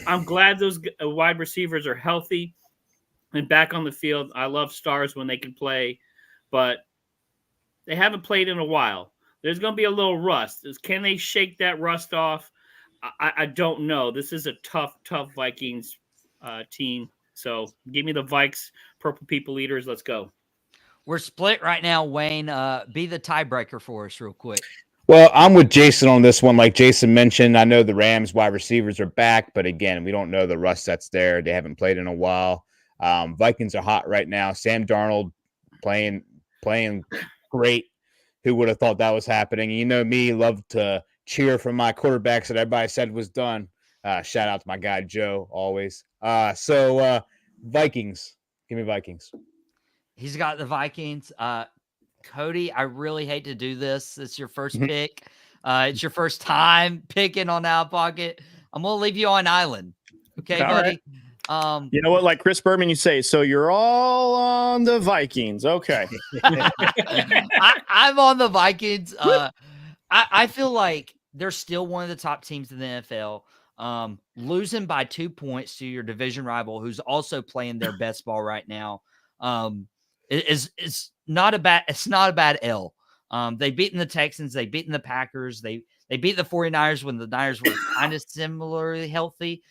I'm glad those wide receivers are healthy and back on the field. I love stars when they can play, but They haven't played in a while. There's going to be a little rust. Can they shake that rust off? I don't know. This is a tough Vikings team. So give me the Vikes, Purple People Eaters. Let's go. We're split right now, Wayne. Be the tiebreaker for us real quick. Well, I'm with Jason on this one. Like Jason mentioned, I know the Rams wide receivers are back, but again, we don't know the rust that's there. They haven't played in a while. Vikings are hot right now. Sam Darnold playing great. Who would have thought that was happening? You know me, love to cheer for my quarterbacks that everybody said was done. Shout out to my guy Joe, always. So Vikings. Give me Vikings. He's got the Vikings. Cody, I really hate to do this. It's your first pick. It's your first time picking on Out of Pocket. I'm going to leave you on island. Okay, all buddy? Right. You know what? Like Chris Berman, you say, so you're all on the Vikings. Okay. I'm on the Vikings. I feel like they're still one of the top teams in the NFL. Losing by 2 points to your division rival, who's also playing their best ball right now, is not a bad. It's not a bad L. They've beaten the Texans. They've beaten the Packers. They beat the 49ers when the Niners were kind of similarly healthy.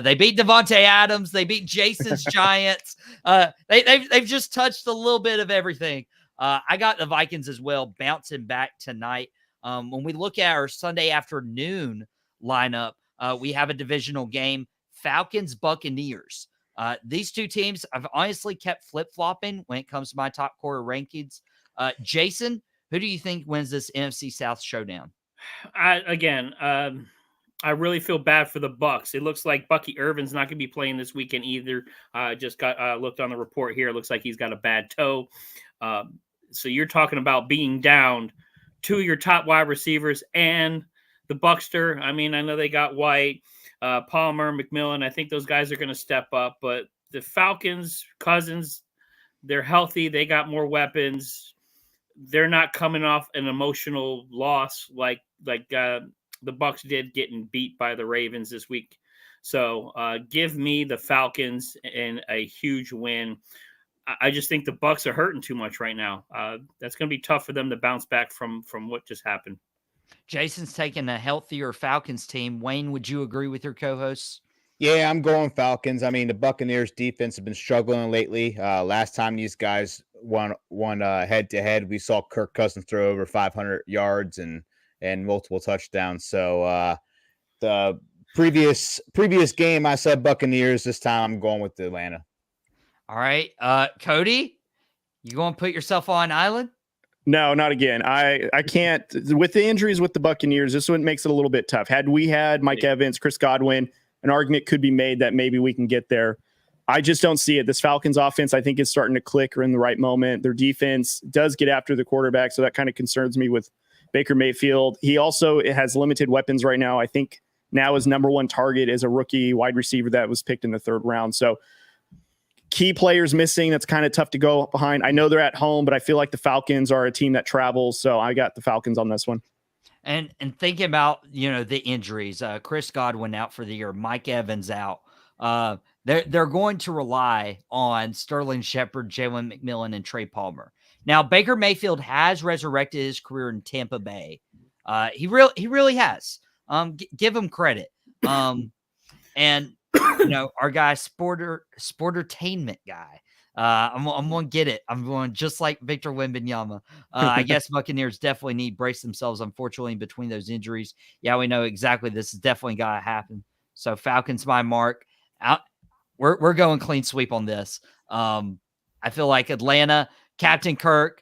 They beat Devontae Adams. They beat Jason's Giants. They've just touched a little bit of everything. I got the Vikings as well, bouncing back tonight. When we look at our Sunday afternoon lineup, we have a divisional game, Falcons, Buccaneers. These two teams I've honestly kept flip-flopping when it comes to my top quarter rankings. Jason, who do you think wins this NFC South showdown? I really feel bad for the Bucs. It looks like Bucky Irvin's not going to be playing this weekend either. Just got looked on the report here. It looks like he's got a bad toe. So you're talking about being down two of your top wide receivers and the Buckster. I mean, I know they got White, Palmer, McMillan. I think those guys are going to step up. But the Falcons, Cousins, they're healthy. They got more weapons. They're not coming off an emotional loss like the Bucs did getting beat by the Ravens this week. So give me the Falcons and a huge win. I just think the Bucs are hurting too much right now. That's going to be tough for them to bounce back from what just happened. Jason's taking a healthier Falcons team. Wayne, would you agree with your co-hosts? Yeah, I'm going Falcons. I mean, the Buccaneers defense have been struggling lately. Last time these guys won head-to-head, we saw Kirk Cousins throw over 500 yards and multiple touchdowns. So the previous game, I said Buccaneers. This time I'm going with Atlanta. All right. Cody, you going to put yourself on island? No, not again. I can't. With the injuries with the Buccaneers, this one makes it a little bit tough. Had we had Mike Evans, Chris Godwin, an argument could be made that maybe we can get there. I just don't see it. This Falcons offense, I think, is starting to click or in the right moment. Their defense does get after the quarterback, so that kind of concerns me with Baker Mayfield. He also has limited weapons right now. I think now his number one target is a rookie wide receiver that was picked in the third round. So key players missing. That's kind of tough to go behind. I know they're at home, but I feel like the Falcons are a team that travels. So I got the Falcons on this one. And thinking about, the injuries, Chris Godwin out for the year, Mike Evans out. They're going to rely on Sterling Shepard, Jalen McMillan, and Trey Palmer. Now, Baker Mayfield has resurrected his career in Tampa Bay. He really has. Give him credit. And our guy, Sportertainment guy. I'm going to get it. I'm going just like Victor Wembanyama. I guess Buccaneers definitely need to brace themselves, unfortunately, between those injuries. Yeah, we know exactly this is definitely got to happen. So Falcons by mark. Out. We're going clean sweep on this. I feel like Atlanta, Captain Kirk,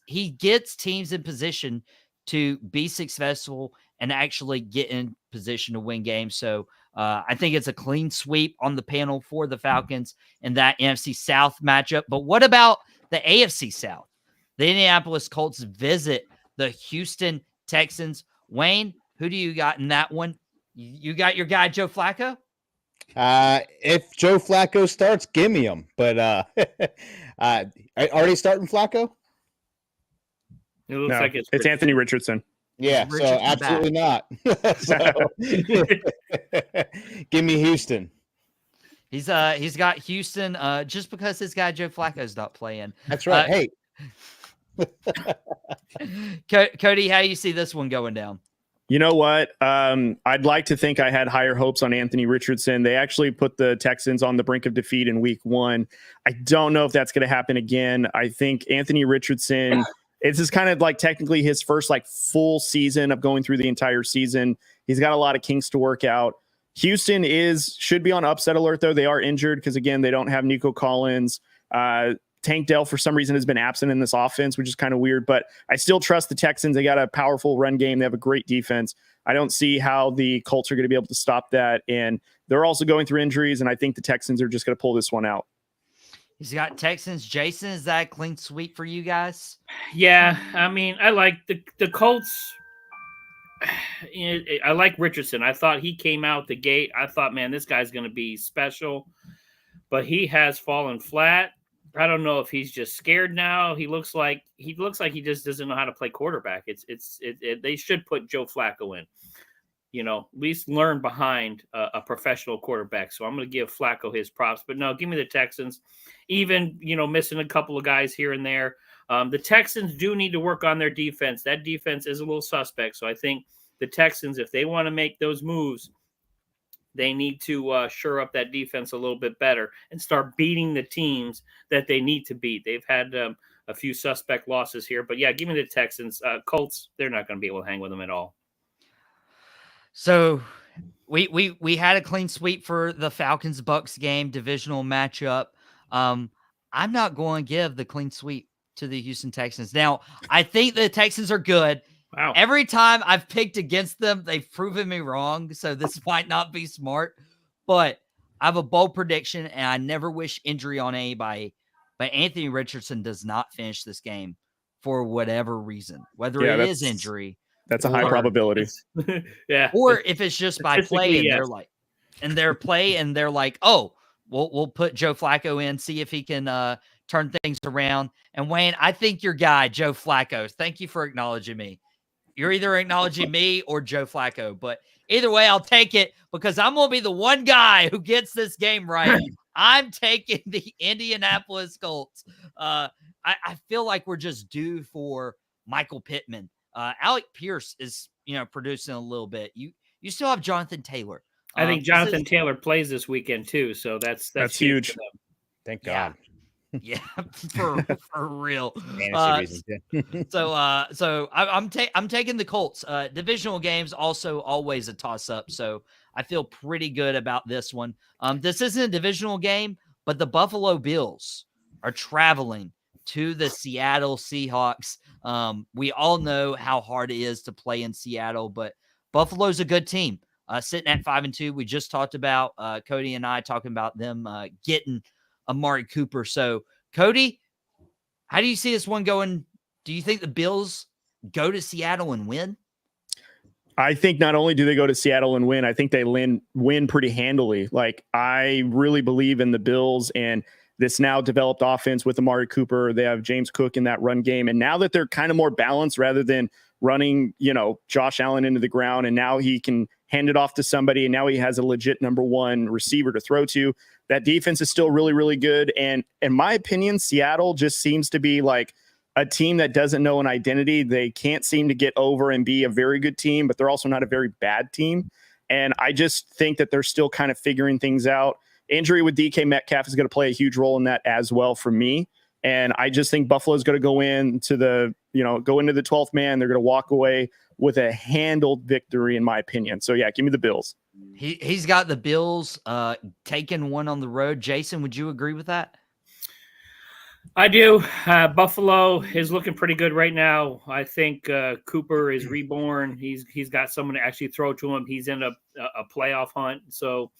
he gets teams in position to be successful and actually get in position to win games. So I think it's a clean sweep on the panel for the Falcons in that NFC South matchup. But what about the AFC South? The Indianapolis Colts visit the Houston Texans. Wayne, who do you got in that one? You got your guy, Joe Flacco? If Joe Flacco starts, give me him. But already starting Flacco? It looks like it's Anthony Richardson. Yeah, so absolutely not. Give me Houston. He's got Houston just because his guy Joe Flacco's not playing. That's right. Hey, Cody, how do you see this one going down? You know what? I'd like to think I had higher hopes on Anthony Richardson. They actually put the Texans on the brink of defeat in week 1. I don't know if that's going to happen again. I think Anthony Richardson, this is kind of like technically his first like full season of going through the entire season. He's got a lot of kinks to work out. Houston should be on upset alert, though. They are injured because, again, they don't have Nico Collins. Tank Dell, for some reason, has been absent in this offense, which is kind of weird. But I still trust the Texans. They got a powerful run game. They have a great defense. I don't see how the Colts are going to be able to stop that. And they're also going through injuries, and I think the Texans are just going to pull this one out. He's got Texans. Jason, is that a clean sweep for you guys? Yeah, I mean, I like the Colts. I like Richardson. I thought he came out the gate. I thought, man, this guy's going to be special, but he has fallen flat. I don't know if he's just scared now. He looks like he just doesn't know how to play quarterback. They should put Joe Flacco in, at least learn behind a professional quarterback. So I'm going to give Flacco his props, but no, give me the Texans. Even, missing a couple of guys here and there. The Texans do need to work on their defense. That defense is a little suspect. So I think the Texans, if they want to make those moves, they need to shore up that defense a little bit better and start beating the teams that they need to beat. They've had a few suspect losses here, but yeah, give me the Texans. Colts, they're not going to be able to hang with them at all. So we had a clean sweep for the Falcons-Bucks game, divisional matchup. I'm not going to give the clean sweep to the Houston Texans. Now, I think the Texans are good. Wow. Every time I've picked against them, they've proven me wrong, so this might not be smart. But I have a bold prediction, and I never wish injury on anybody. But Anthony Richardson does not finish this game for whatever reason, whether it is injury. That's a high probability. Yeah. Or if it's just by play, and they're like, oh, we'll put Joe Flacco in, see if he can turn things around. And Wayne, I think your guy, Joe Flacco, thank you for acknowledging me. You're either acknowledging me or Joe Flacco, but either way, I'll take it because I'm going to be the one guy who gets this game right. I'm taking the Indianapolis Colts. I feel like we're just due for Michael Pittman. Alec Pierce is, producing a little bit. You still have Jonathan Taylor. I think Jonathan Taylor plays this weekend too, so that's huge. Thank God. Yeah, for real. So I'm taking the Colts. Divisional games also always a toss up, so I feel pretty good about this one. This isn't a divisional game, but the Buffalo Bills are traveling to the Seattle Seahawks. We all know how hard it is to play in Seattle, but Buffalo's a good team. Sitting at 5-2, we just talked about Cody and I talking about them getting Amari Cooper. So, Cody, how do you see this one going? Do you think the Bills go to Seattle and win? I think not only do they go to Seattle and win, I think they win pretty handily. Like, I really believe in the Bills and this now developed offense with Amari Cooper. They have James Cook in that run game. And now that they're kind of more balanced rather than running, Josh Allen into the ground, and now he can hand it off to somebody, and now he has a legit number one receiver to throw to. That defense is still really, really good. And in my opinion, Seattle just seems to be like a team that doesn't know an identity. They can't seem to get over and be a very good team, but they're also not a very bad team. And I just think that they're still kind of figuring things out. Injury with DK Metcalf is going to play a huge role in that as well for me. And I just think Buffalo's going to go into the 12th man. They're going to walk away with a handled victory, in my opinion. So yeah, give me the Bills. He's got the Bills taking one on the road. Jason, would you agree with that? I do. Buffalo is looking pretty good right now. I think Cooper is reborn. He's got someone to actually throw to him. He's in a playoff hunt. So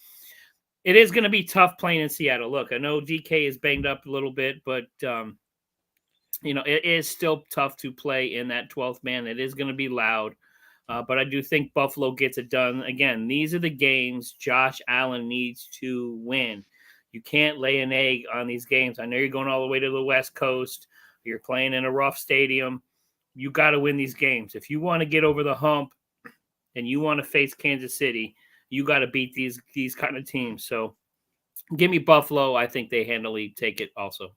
it is going to be tough playing in Seattle. Look, I know DK is banged up a little bit, but it is still tough to play in that 12th man. It is going to be loud. But I do think Buffalo gets it done. Again, these are the games Josh Allen needs to win. You can't lay an egg on these games. I know you're going all the way to the West Coast. You're playing in a rough stadium. You got to win these games. If you want to get over the hump and you want to face Kansas City, you got to beat these kind of teams. So give me Buffalo. I think they handily take it also.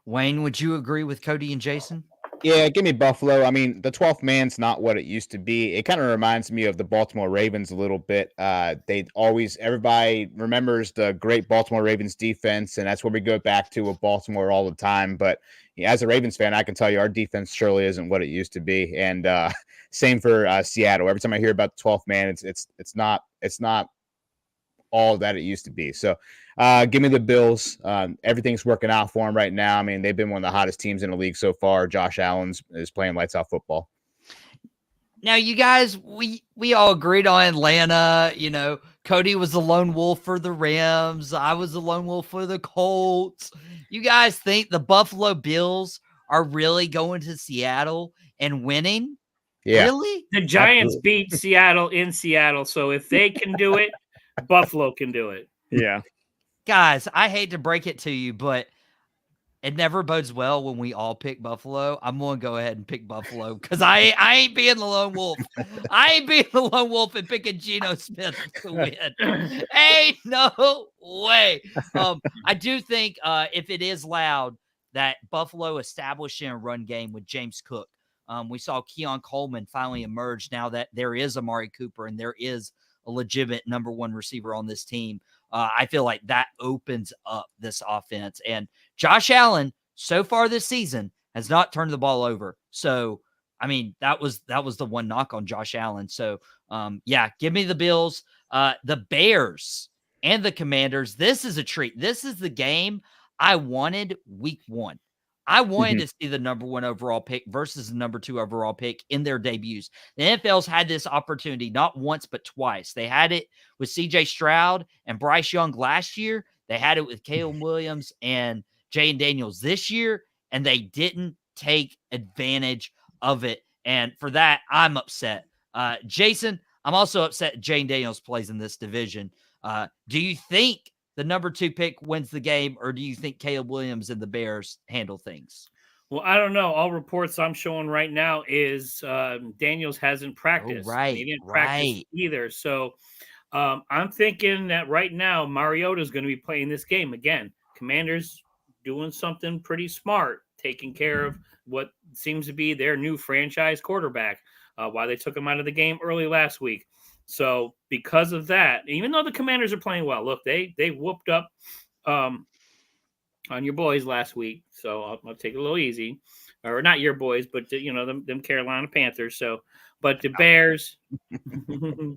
Wayne, would you agree with Cody and Jason? Yeah, give me Buffalo. I mean, the 12th man's not what it used to be. It kind of reminds me of the Baltimore Ravens a little bit. Everybody remembers the great Baltimore Ravens defense, and that's what we go back to with Baltimore all the time. But yeah, as a Ravens fan, I can tell you our defense surely isn't what it used to be. And same for Seattle. Every time I hear about the 12th man, it's not all that it used to be. So give me the Bills. Everything's working out for them right now. I mean, they've been one of the hottest teams in the league so far. Josh Allen is playing lights out football. Now, you guys, we all agreed on Atlanta. Cody was the lone wolf for the Rams. I was the lone wolf for the Colts. You guys think the Buffalo Bills are really going to Seattle and winning? Yeah. Really? The Giants beat Seattle in Seattle. So if they can do it, Buffalo can do it. Yeah. Guys, I hate to break it to you, but it never bodes well when we all pick Buffalo. I'm going to go ahead and pick Buffalo because I ain't being the lone wolf. I ain't being the lone wolf and picking Geno Smith to win. Ain't no way. I do think if it is loud that Buffalo establishing a run game with James Cook. We saw Keon Coleman finally emerge now that there is Amari Cooper and there is a legitimate number one receiver on this team. I feel like that opens up this offense. And Josh Allen, so far this season, has not turned the ball over. So, I mean, that was the one knock on Josh Allen. So, yeah, give me the Bills. The Bears and the Commanders, this is a treat. This is the game I wanted week 1. I wanted to see the number 1 overall pick versus the number 2 overall pick in their debuts. The NFL's had this opportunity not once, but twice. They had it with CJ Stroud and Bryce Young last year. They had it with Caleb Williams and Jayden Daniels this year, and they didn't take advantage of it. And for that, I'm upset. Jason, I'm also upset Jayden Daniels plays in this division. Do you think the number 2 pick wins the game, or do you think Caleb Williams and the Bears handle things? Well, I don't know. All reports I'm showing right now is Daniels hasn't practiced. Oh, right, He didn't practice either. So I'm thinking that right now Mariota is going to be playing this game again. Commanders doing something pretty smart, taking care of what seems to be their new franchise quarterback. Why they took him out of the game early last week. So because of that, even though the Commanders are playing well, look, they whooped up on your boys last week. So I'll take it a little easy, or not your boys, but them Carolina Panthers. So, but the Bears, the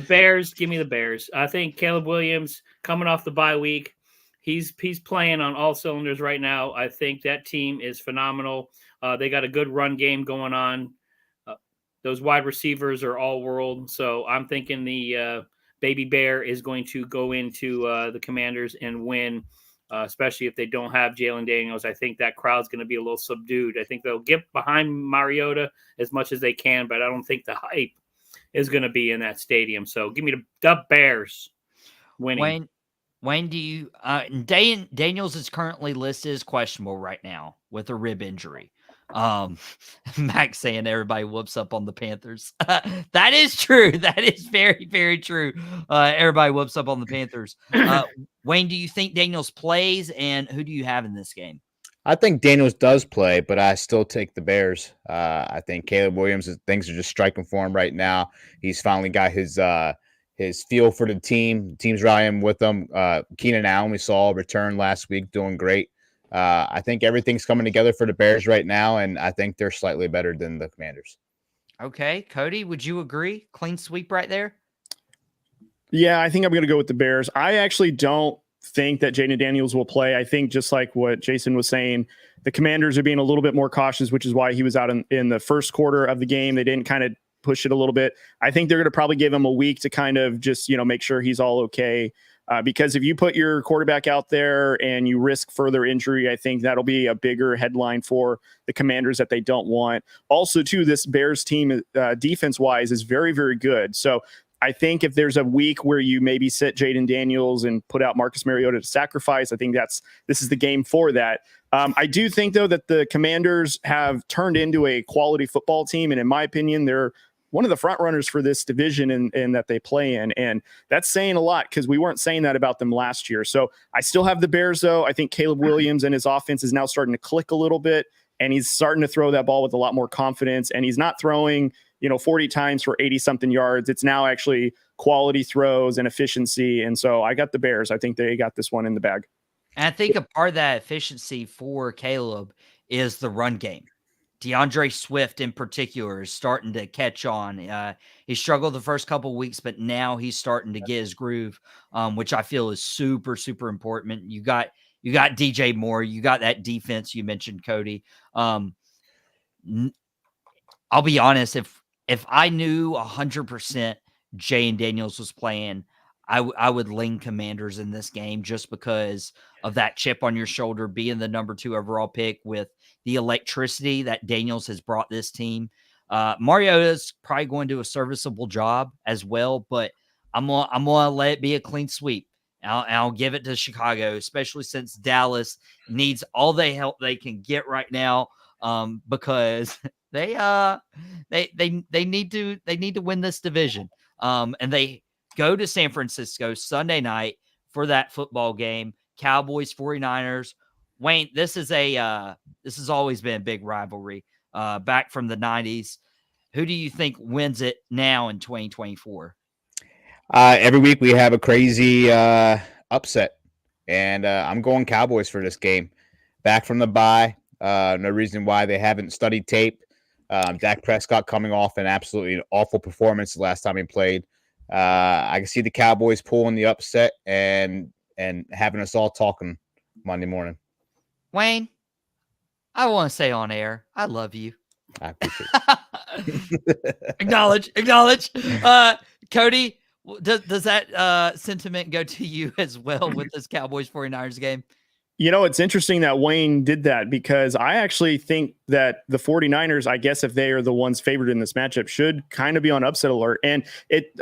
Bears, give me the Bears. I think Caleb Williams coming off the bye week, he's playing on all cylinders right now. I think that team is phenomenal. They got a good run game going on. Those wide receivers are all world. So I'm thinking the Baby Bear is going to go into the Commanders and win, especially if they don't have Jalen Daniels. I think that crowd's going to be a little subdued. I think they'll get behind Mariota as much as they can, but I don't think the hype is going to be in that stadium. So give me the Bears winning. Wayne, do you Daniels is currently listed as questionable right now with a rib injury. Max saying everybody whoops up on the Panthers. That is true. That is very, very true. Everybody whoops up on the Panthers. Wayne, do you think Daniels plays, and who do you have in this game? I think Daniels does play, but I still take the Bears. I think Caleb Williams, things are just striking for him right now. He's finally got his feel for the team. The team's rallying with him. Keenan Allen, we saw return last week, doing great. I think everything's coming together for the Bears right now, and I think they're slightly better than the Commanders. Okay. Cody, would you agree? Clean sweep right there? Yeah, I think I'm going to go with the Bears. I actually don't think that Jayden Daniels will play. I think just like what Jason was saying, the Commanders are being a little bit more cautious, which is why he was out in the first quarter of the game. They didn't kind of push it a little bit. I think they're going to probably give him a week to kind of just, make sure he's all okay. Because if you put your quarterback out there and you risk further injury, I think that'll be a bigger headline for the Commanders that they don't want. Also, too, this Bears team defense-wise is very, very good. So I think if there's a week where you maybe sit Jayden Daniels and put out Marcus Mariota to sacrifice, I think this is the game for that. I do think, though, that the Commanders have turned into a quality football team, and in my opinion, they're one of the front runners for this division and that they play in. And that's saying a lot because we weren't saying that about them last year. So I still have the Bears, though. I think Caleb Williams and his offense is now starting to click a little bit, and he's starting to throw that ball with a lot more confidence. And he's not throwing, 40 times for 80 something yards. It's now actually quality throws and efficiency. And so I got the Bears. I think they got this one in the bag. And I think a part of that efficiency for Caleb is the run game. DeAndre Swift in particular is starting to catch on. He struggled the first couple of weeks, but now he's starting to get his groove, which I feel is super, super important. You got DJ Moore. You got that defense you mentioned, Cody. I'll be honest, if I knew 100% Jane Daniels was playing, I would lean Commanders in this game just because of that chip on your shoulder, being the number 2 overall pick with the electricity that Daniels has brought this team. Mariota's probably going to do a serviceable job as well, but I'm gonna let it be a clean sweep. I'll give it to Chicago, especially since Dallas needs all the help they can get right now, because they need to win this division. And they go to San Francisco Sunday night for that football game. Cowboys, 49ers. Wayne, this has always been a big rivalry back from the 90s. Who do you think wins it now in 2024? Every week we have a crazy upset, and I'm going Cowboys for this game. Back from the bye. No reason why they haven't studied tape. Dak Prescott coming off an absolutely awful performance the last time he played. I can see the Cowboys pulling the upset and having us all talking Monday morning. Wayne, I want to say on air, I love you. I appreciate it. Acknowledge. Cody, does that sentiment go to you as well with this Cowboys 49ers game? It's interesting that Wayne did that because I actually think that the 49ers, I guess if they are the ones favored in this matchup, should kind of be on upset alert. And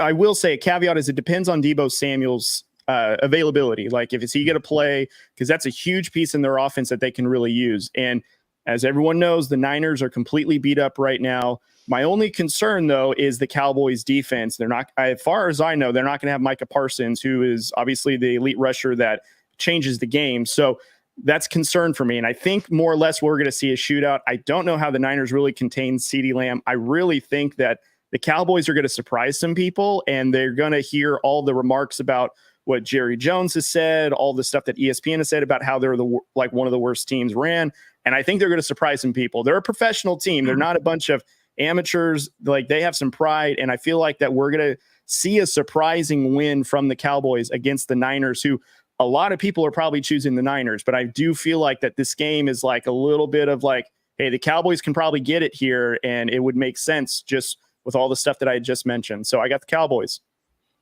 I will say a caveat is it depends on Deebo Samuel's availability. Like if is he going to play, because that's a huge piece in their offense that they can really use. And as everyone knows, the Niners are completely beat up right now. My only concern, though, is the Cowboys defense. They're not, as far as I know, they're not going to have Micah Parsons, who is obviously the elite rusher that changes the game. So that's concern for me. And I think more or less we're going to see a shootout. I don't know how the Niners really contain CeeDee Lamb. I really think that the Cowboys are going to surprise some people, and they're going to hear all the remarks about what Jerry Jones has said, all the stuff that ESPN has said about how they're one of the worst teams ran. And I think they're going to surprise some people. They're a professional team. They're not a bunch of amateurs. Like they have some pride. And I feel like that we're going to see a surprising win from the Cowboys against the Niners, who a lot of people are probably choosing the Niners. But I do feel like that this game is like a little bit of like, hey, the Cowboys can probably get it here. And it would make sense just with all the stuff that I just mentioned. So I got the Cowboys.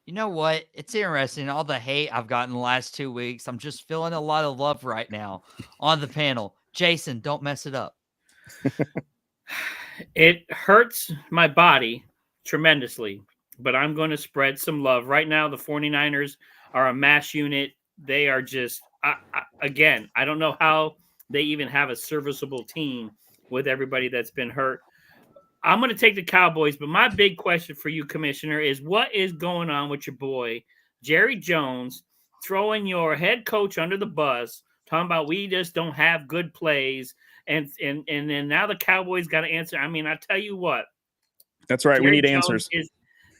You know what? It's interesting. All the hate I've gotten the last 2 weeks. I'm just feeling a lot of love right now on the panel. Jason, don't mess it up. It hurts my body tremendously, but I'm going to spread some love. Right now, the 49ers are a mash unit. They are just, again, I don't know how they even have a serviceable team with everybody that's been hurt. I'm going to take the Cowboys, but my big question for you, Commissioner, is what is going on with your boy, Jerry Jones, throwing your head coach under the bus, talking about we just don't have good plays, and then now the Cowboys got to answer. I mean, I tell you what. That's right. We need answers.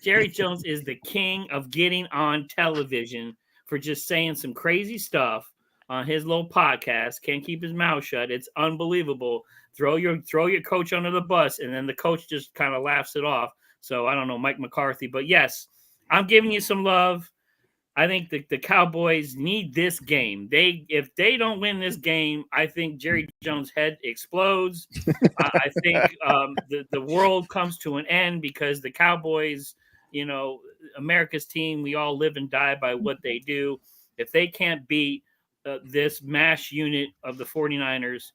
Jerry Jones is the king of getting on television for just saying some crazy stuff on his little podcast. Can't keep his mouth shut. It's unbelievable. Throw your coach under the bus, and then the coach just kind of laughs it off. So I don't know, Mike McCarthy. But yes, I'm giving you some love. I think the Cowboys need this game. If they don't win this game, I think Jerry Jones' head explodes. I think the world comes to an end because the Cowboys, America's team, we all live and die by what they do. If they can't beat this mash unit of the 49ers,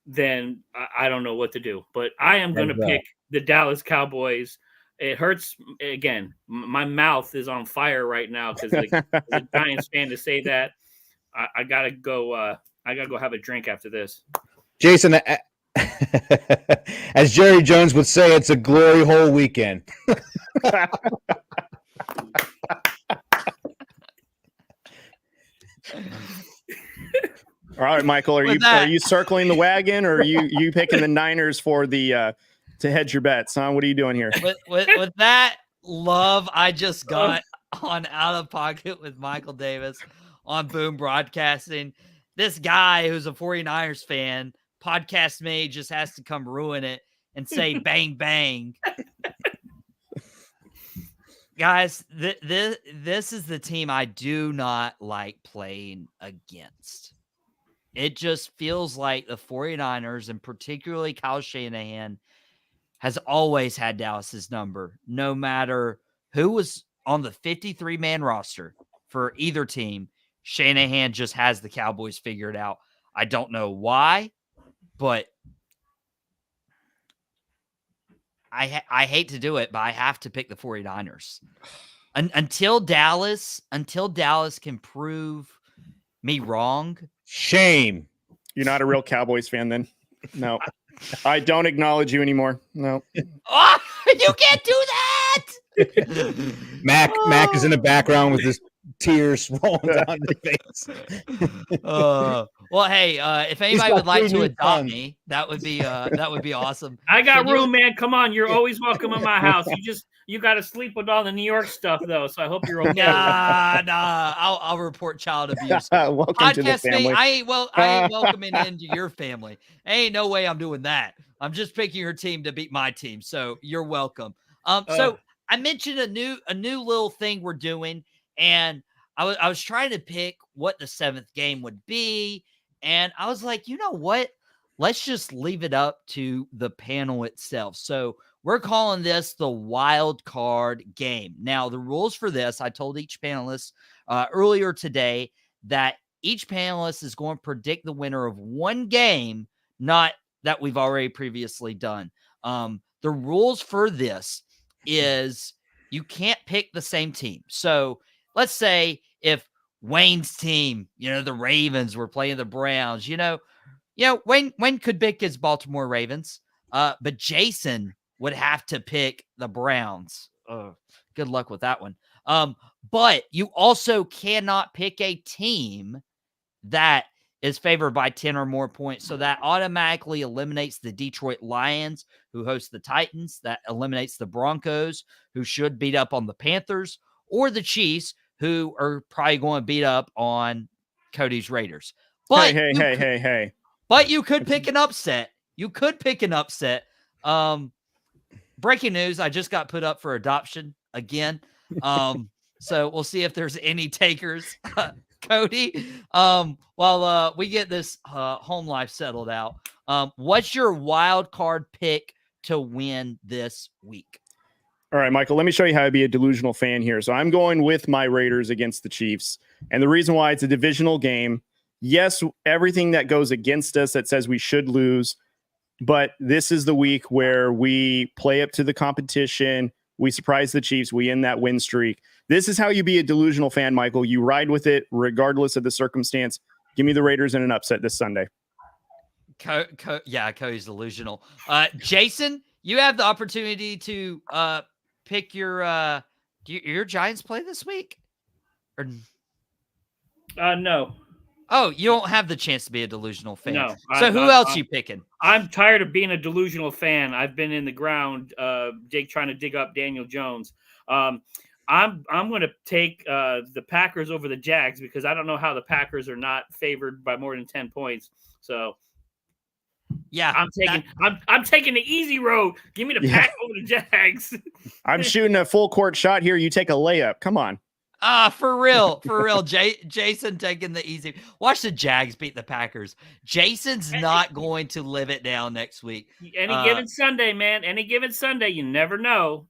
then I don't know what to do. But I am going to pick the Dallas Cowboys. It hurts. Again, my mouth is on fire right now because the Giants fan to say that. I gotta go. I gotta go have a drink after this. Jason, As Jerry Jones would say, it's a glory hole weekend. All right, Michael, are you circling the wagon, or are you picking the Niners for the to hedge your bets, huh? What are you doing here? With that love I just got on Out of Pocket with Michael Davis on Boom Broadcasting, this guy who's a 49ers fan, podcast me, just has to come ruin it and say bang, bang. Guys, this is the team I do not like playing against. It just feels like the 49ers, and particularly Kyle Shanahan, has always had Dallas's number, no matter who was on the 53-man roster for either team. Shanahan just has the Cowboys figured out. I don't know why, but I hate to do it, but I have to pick the 49ers. Until Dallas can prove me wrong. Shame. You're not a real Cowboys fan then? No. I don't acknowledge you anymore. No. Oh, you can't do that. Mac is in the background with his tears rolling down his face. Well, hey, if anybody would like to adopt me, that would be awesome. I got room, man. Come on, you're always welcome in my house. You got to sleep with all the New York stuff though, so I hope you're okay. Nah. I'll report child abuse. Welcome Podcast to the family. me, I ain't welcoming into your family. Ain't no way I'm doing that. I'm just picking your team to beat my team, so you're welcome. So I mentioned a new little thing we're doing, and I was trying to pick what the 7th game would be, and I was like, you know what? Let's just leave it up to the panel itself. So we're calling this the wild card game. Now, the rules for this, I told each panelist earlier today that each panelist is going to predict the winner of one game, not that we've already previously done. The rules for this is you can't pick the same team. So let's say if Wayne's team, the Ravens were playing the Browns, Wayne could pick his Baltimore Ravens, but Jason would have to pick the Browns. Good luck with that one. But you also cannot pick a team that is favored by 10 or more points. So that automatically eliminates the Detroit Lions, who host the Titans. That eliminates the Broncos, who should beat up on the Panthers, or the Chiefs, who are probably going to beat up on Cody's Raiders. But hey. But you could pick an upset. Breaking news, I just got put up for adoption again. So we'll see if there's any takers, Cody. While we get this home life settled out, what's your wild card pick to win this week? All right, Michael, let me show you how to be a delusional fan here. So I'm going with my Raiders against the Chiefs. And the reason why it's a divisional game, yes, everything that goes against us that says we should lose, but this is the week where we play up to the competition. We surprise the Chiefs. We end that win streak. This is how you be a delusional fan, Michael. You ride with it regardless of the circumstance. Give me the Raiders in an upset this Sunday. Cody's delusional. Jason, you have the opportunity to pick your your Giants play this week? Or no. Oh, you don't have the chance to be a delusional fan. No. So who else you picking? I'm tired of being a delusional fan. I've been in the ground, trying to dig up Daniel Jones. I'm going to take the Packers over the Jags because I don't know how the Packers are not favored by more than 10 points. So yeah, I'm taking the easy road. Give me the Pack over the Jags. I'm shooting a full court shot here. You take a layup. Come on. For real. Jason taking the easy. Watch the Jags beat the Packers. Jason's not going to live it down next week. Any given Sunday, man. Any given Sunday, you never know.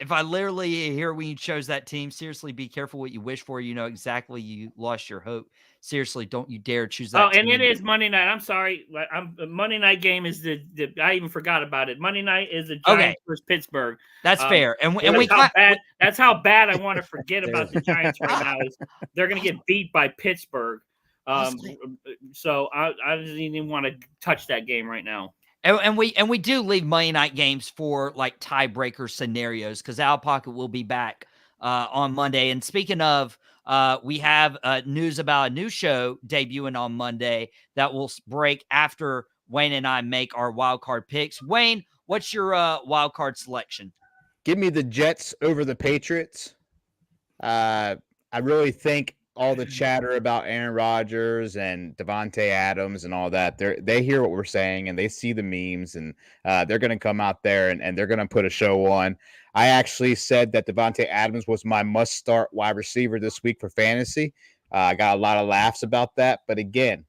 If I literally hear when you chose that team, seriously, be careful what you wish for. You know exactly you lost your hope. Seriously, don't you dare choose that team. And it is Monday night. I'm sorry. Monday night game is I even forgot about it. Monday night is the Giants versus Pittsburgh. That's fair. That's how bad I want to forget about the Giants right now. Is they're going to get beat by Pittsburgh. So I didn't even want to touch that game right now. And we do leave Monday night games for like tiebreaker scenarios because Out of Pocket will be back on Monday. And speaking of, we have news about a new show debuting on Monday that will break after Wayne and I make our wild card picks. Wayne, what's your wild card selection? Give me the Jets over the Patriots. I really think all the chatter about Aaron Rodgers and Devontae Adams and all that, they hear what we're saying and they see the memes, and they're going to come out there and they're going to put a show on. I actually said that Devontae Adams was my must-start wide receiver this week for fantasy. I got a lot of laughs about that, but again,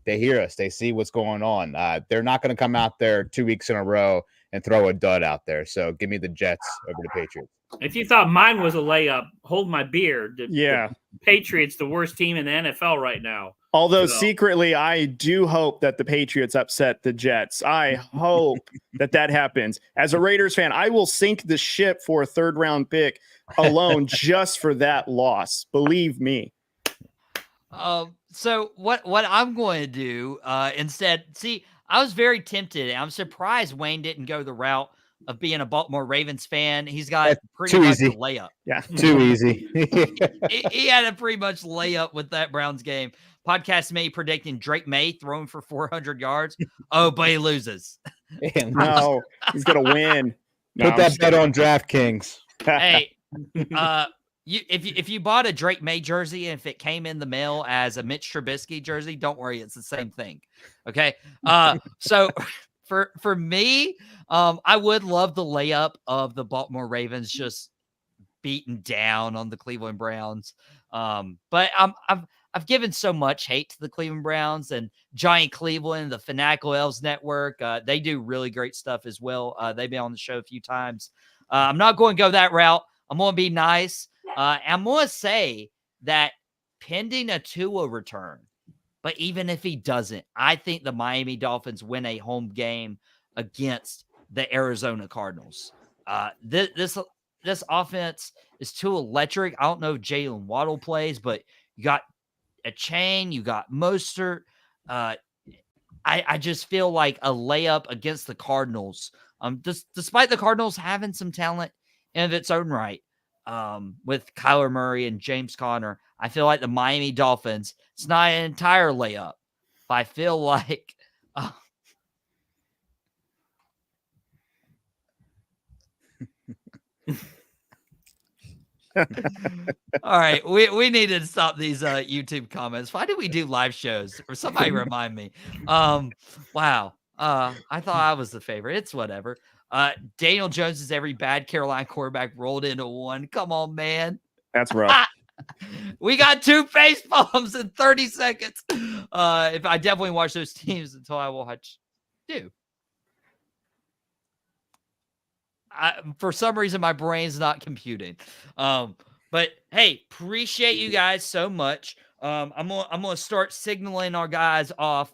they hear us. They see what's going on. They're not going to come out there 2 weeks in a row and throw a dud out there. So give me the Jets over the Patriots. If you thought mine was a layup, hold my beer. Yeah. The Patriots, the worst team in the NFL right now. Although secretly, I do hope that the Patriots upset the Jets. I hope that happens. As a Raiders fan, I will sink the ship for a third-round pick alone just for that loss. Believe me. So what I'm going to do instead, see, I was very tempted. I'm surprised Wayne didn't go the route of being a Baltimore Ravens fan. He's got pretty much a layup. Yeah, too easy. he had a pretty much layup with that Browns game. Podcast me predicting Drake May throwing for 400 yards. Oh, but he loses. No, he's gonna win. Put that bet on DraftKings. Hey, if you bought a Drake May jersey and if it came in the mail as a Mitch Trubisky jersey, don't worry, it's the same thing. Okay. So for me, I would love the layup of the Baltimore Ravens just beaten down on the Cleveland Browns. But I've given so much hate to the Cleveland Browns and Giant Cleveland, the Fanatical Elves Network. They do really great stuff as well. They've been on the show a few times. I'm not going to go that route. I'm going to be nice. I'm going to say that pending a Tua return, but even if he doesn't, I think the Miami Dolphins win a home game against the Arizona Cardinals. This offense is too electric. I don't know if Jalen Waddle plays, but you got a chain, you got Mostert. I just feel like a layup against the Cardinals. Despite the Cardinals having some talent in its own right, with Kyler Murray and James Conner, I feel like the Miami Dolphins, it's not an entire layup, but I feel like all right, we need to stop these YouTube comments. Why do we do live shows? Or somebody remind me. Wow. I thought I was the favorite. It's whatever. Daniel Jones is every bad Carolina quarterback rolled into one. Come on, man. That's rough. We got 2 face bombs in 30 seconds. If I definitely watch those teams until I watch 2. For some reason, my brain's not computing. But hey, appreciate you guys so much. I'm gonna start signaling our guys off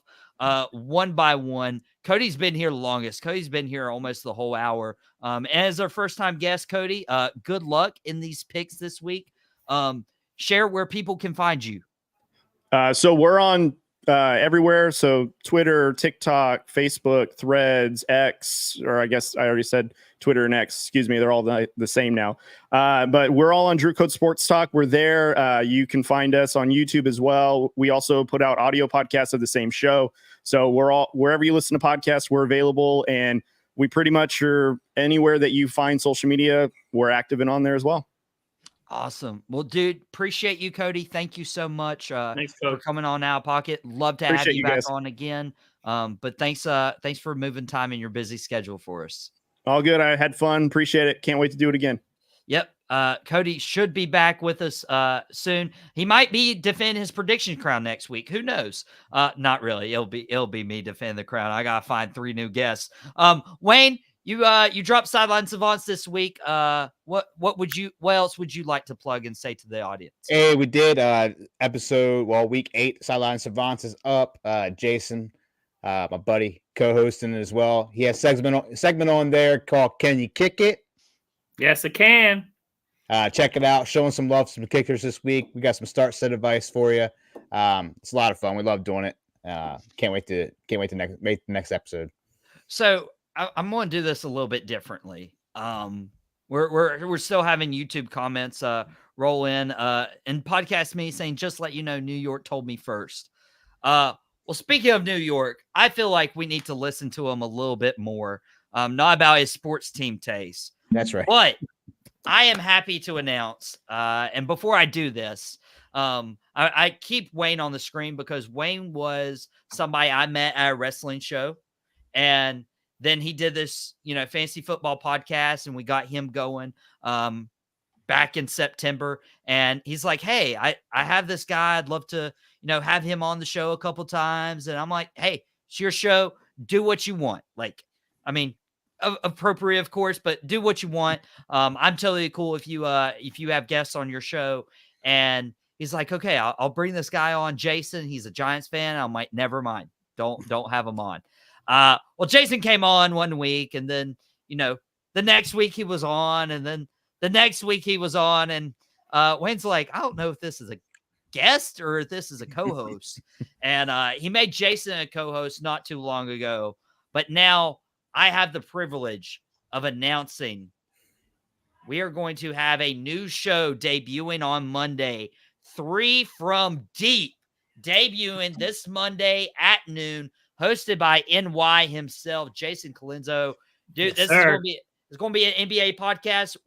one by one. Cody's been here the longest. Cody's been here almost the whole hour. And as our first time guest, Cody, good luck in these picks this week. Share where people can find you. So we're on everywhere. So Twitter, TikTok, Facebook, Threads, X, or I guess I already said Twitter and X. Excuse me. They're all the same now. But we're all on Drew Code Sports Talk. We're there. You can find us on YouTube as well. We also put out audio podcasts of the same show. So we're all, wherever you listen to podcasts, we're available. And we pretty much are anywhere that you find social media, we're active and on there as well. Awesome. Well, dude, appreciate you, Cody. Thank you so much Thanks, for coming on Out of Pocket. Love to have you back on again. But thanks for moving time in your busy schedule for us. All good. I had fun. Appreciate it. Can't wait to do it again. Yep. Cody should be back with us soon. He might be defending his prediction crown next week. Who knows? Not really. It'll be me defending the crown. I gotta find 3 new guests. Wayne, you dropped Sideline Savants this week. What else would you like to plug and say to the audience? Hey, we did week 8 Sideline Savants is up. Jason, my buddy, co-hosting it as well. He has segment on there called Can You Kick It? Yes, I can. Check it out. Showing some love to some kickers this week. We got some start set advice for you. It's a lot of fun. We love doing it. Can't wait to make the next episode. So I'm going to do this a little bit differently. We're still having YouTube comments roll in and podcast me saying, just let you know, New York told me first. Well, speaking of New York, I feel like we need to listen to him a little bit more. Not about his sports team taste. That's right. But I am happy to announce, and before I do this, I keep Wayne on the screen because Wayne was somebody I met at a wrestling show. And then he did this, fantasy football podcast, and we got him going back in September. And he's like, hey, I have this guy. I'd love to, have him on the show a couple times. And I'm like, hey, it's your show. Do what you want. Like, I mean, appropriate, of course, but do what you want. I'm totally cool if you have guests on your show. And he's like, okay, I'll bring this guy on, Jason. He's a Giants fan. I'm like, never mind. Don't have him on. Well, Jason came on one week, and then, the next week he was on, and then the next week he was on, and Wayne's like, I don't know if this is a guest or if this is a co-host. And he made Jason a co-host not too long ago, but now I have the privilege of announcing we are going to have a new show debuting on Monday, 3 from Deep, debuting this Monday at noon, hosted by NY himself, Jason Colenso. Dude, Yes, this is going to be an NBA podcast.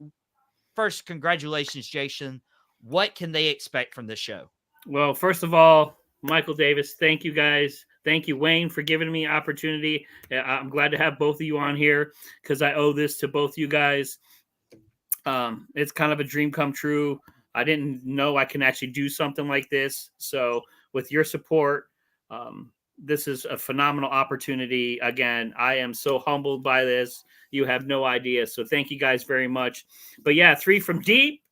First, congratulations, Jason. What can they expect from this show? Well, first of all, Michael Davis, thank you guys. Thank you, Wayne, for giving me opportunity. I'm glad to have both of you on here because I owe this to both you guys. It's kind of a dream come true. I didn't know I can actually do something like this. So with your support, this is a phenomenal opportunity. Again, I am so humbled by this. You have no idea. So thank you guys very much. But yeah, 3 from Deep.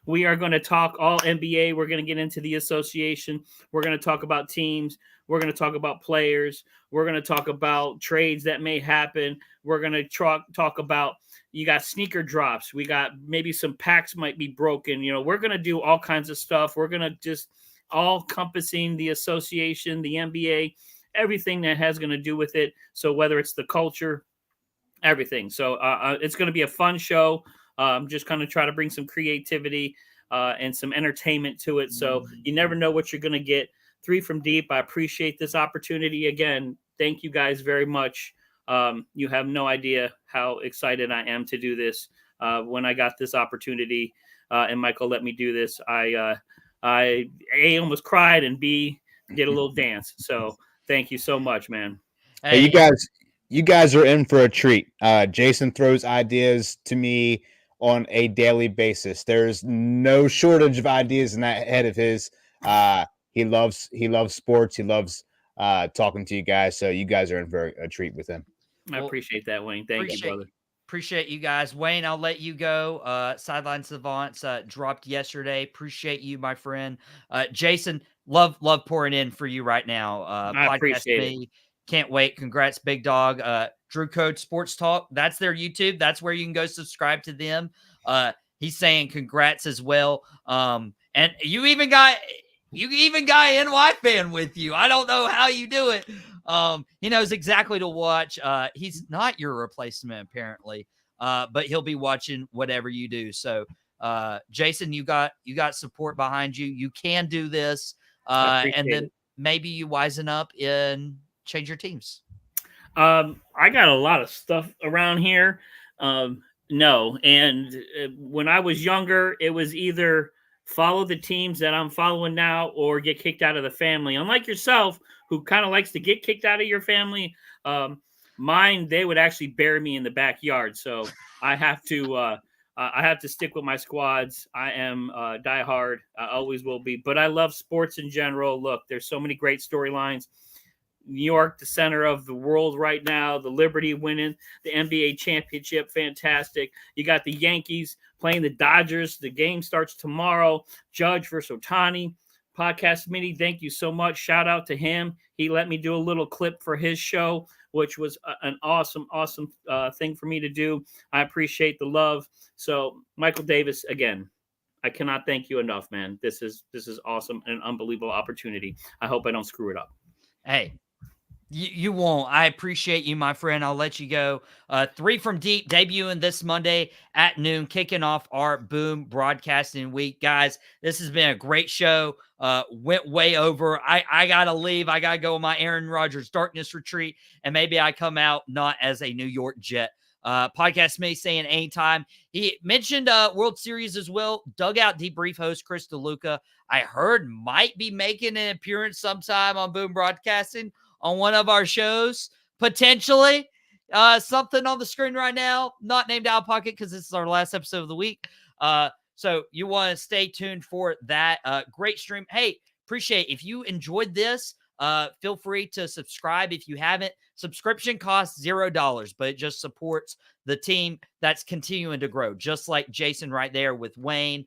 We are going to talk all NBA. We're going to get into the association. We're going to talk about teams. We're going to talk about players. We're going to talk about trades that may happen. We're going to talk about, you got sneaker drops. We got maybe some packs might be broken. We're going to do all kinds of stuff. We're going to just all encompassing the association, the NBA, everything that has going to do with it. So whether it's the culture, everything. So it's going to be a fun show. Just kind of try to bring some creativity and some entertainment to it. So you never know what you're going to get. 3 from Deep. I appreciate this opportunity. Again, thank you guys very much. You have no idea how excited I am to do this. When I got this opportunity and Michael let me do this, I A, almost cried, and B, did a little dance. So thank you so much, man. Hey, you guys are in for a treat. Jason throws ideas to me on a daily basis. There's no shortage of ideas in that head of his. He loves sports. He loves talking to you guys. So you guys are in for a treat with him. I appreciate that, Wayne. Thank you, brother. Appreciate you guys. Wayne, I'll let you go. Sideline Savants dropped yesterday. Appreciate you, my friend. Jason, love pouring in for you right now. I appreciate it. Can't wait. Congrats, big dog. Drew Code Sports Talk. That's their YouTube. That's where you can go subscribe to them. He's saying congrats as well. And you even got NY fan with you. I don't know how you do it. He knows exactly to watch. He's not your replacement apparently, but he'll be watching whatever you do. So, Jason, you got support behind you. You can do this. And then maybe you wisen up and change your teams. I got a lot of stuff around here. No. And when I was younger, it was either follow the teams that I'm following now or get kicked out of the family. Unlike yourself, who kind of likes to get kicked out of your family, mine, they would actually bury me in the backyard. So I have to stick with my squads. I am diehard. I always will be. But I love sports in general. Look, there's so many great storylines. New York, the center of the world right now, the Liberty winning the NBA championship. Fantastic. You got the Yankees playing the Dodgers. The game starts tomorrow. Judge versus Ohtani. Podcast Mini, thank you so much. Shout out to him. He let me do a little clip for his show, which was an awesome thing for me to do. I appreciate the love. So, Michael Davis, again, I cannot thank you enough, man. This is awesome and an unbelievable opportunity. I hope I don't screw it up. Hey, you won't. I appreciate you, my friend. I'll let you go. 3 from Deep debuting this Monday at noon, kicking off our Boom broadcasting week. Guys, this has been a great show. Went way over. I got to leave. I got to go on my Aaron Rodgers darkness retreat, and maybe I come out not as a New York Jet. Podcast me saying anytime. He mentioned World Series as well. Dugout debrief host Chris DeLuca, I heard might be making an appearance sometime on Boom Broadcasting on one of our shows, potentially. Something on the screen right now, not named Out of Pocket because this is our last episode of the week. So you want to stay tuned for that. Great stream. Hey, appreciate it. If you enjoyed this, feel free to subscribe if you haven't. Subscription costs $0, but it just supports the team that's continuing to grow, just like Jason right there with Wayne,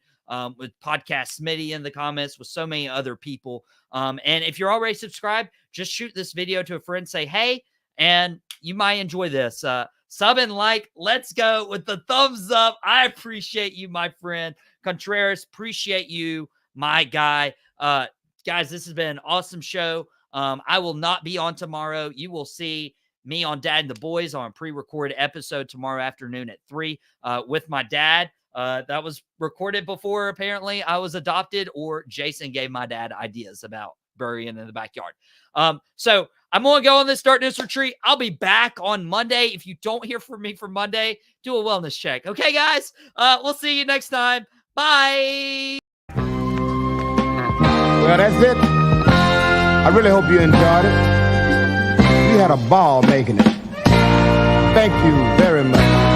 with Podcast Smitty in the comments, with so many other people. And if you're already subscribed, just shoot this video to a friend, say, hey, and you might enjoy this. Sub and like, let's go with the thumbs up. I appreciate you, my friend. Contreras, appreciate you, my guy. Guys, this has been an awesome show. I will not be on tomorrow. You will see me on Dad and the Boys on a pre-recorded episode tomorrow afternoon at 3 with my dad. That was recorded before, apparently, I was adopted, or Jason gave my dad ideas about burying in the backyard. So I'm going to go on this darkness retreat. I'll be back on Monday. If you don't hear from me for Monday, do a wellness check. Okay, guys? We'll see you next time. Bye. Well, that's it. I really hope you enjoyed it. We had a ball making it. Thank you very much.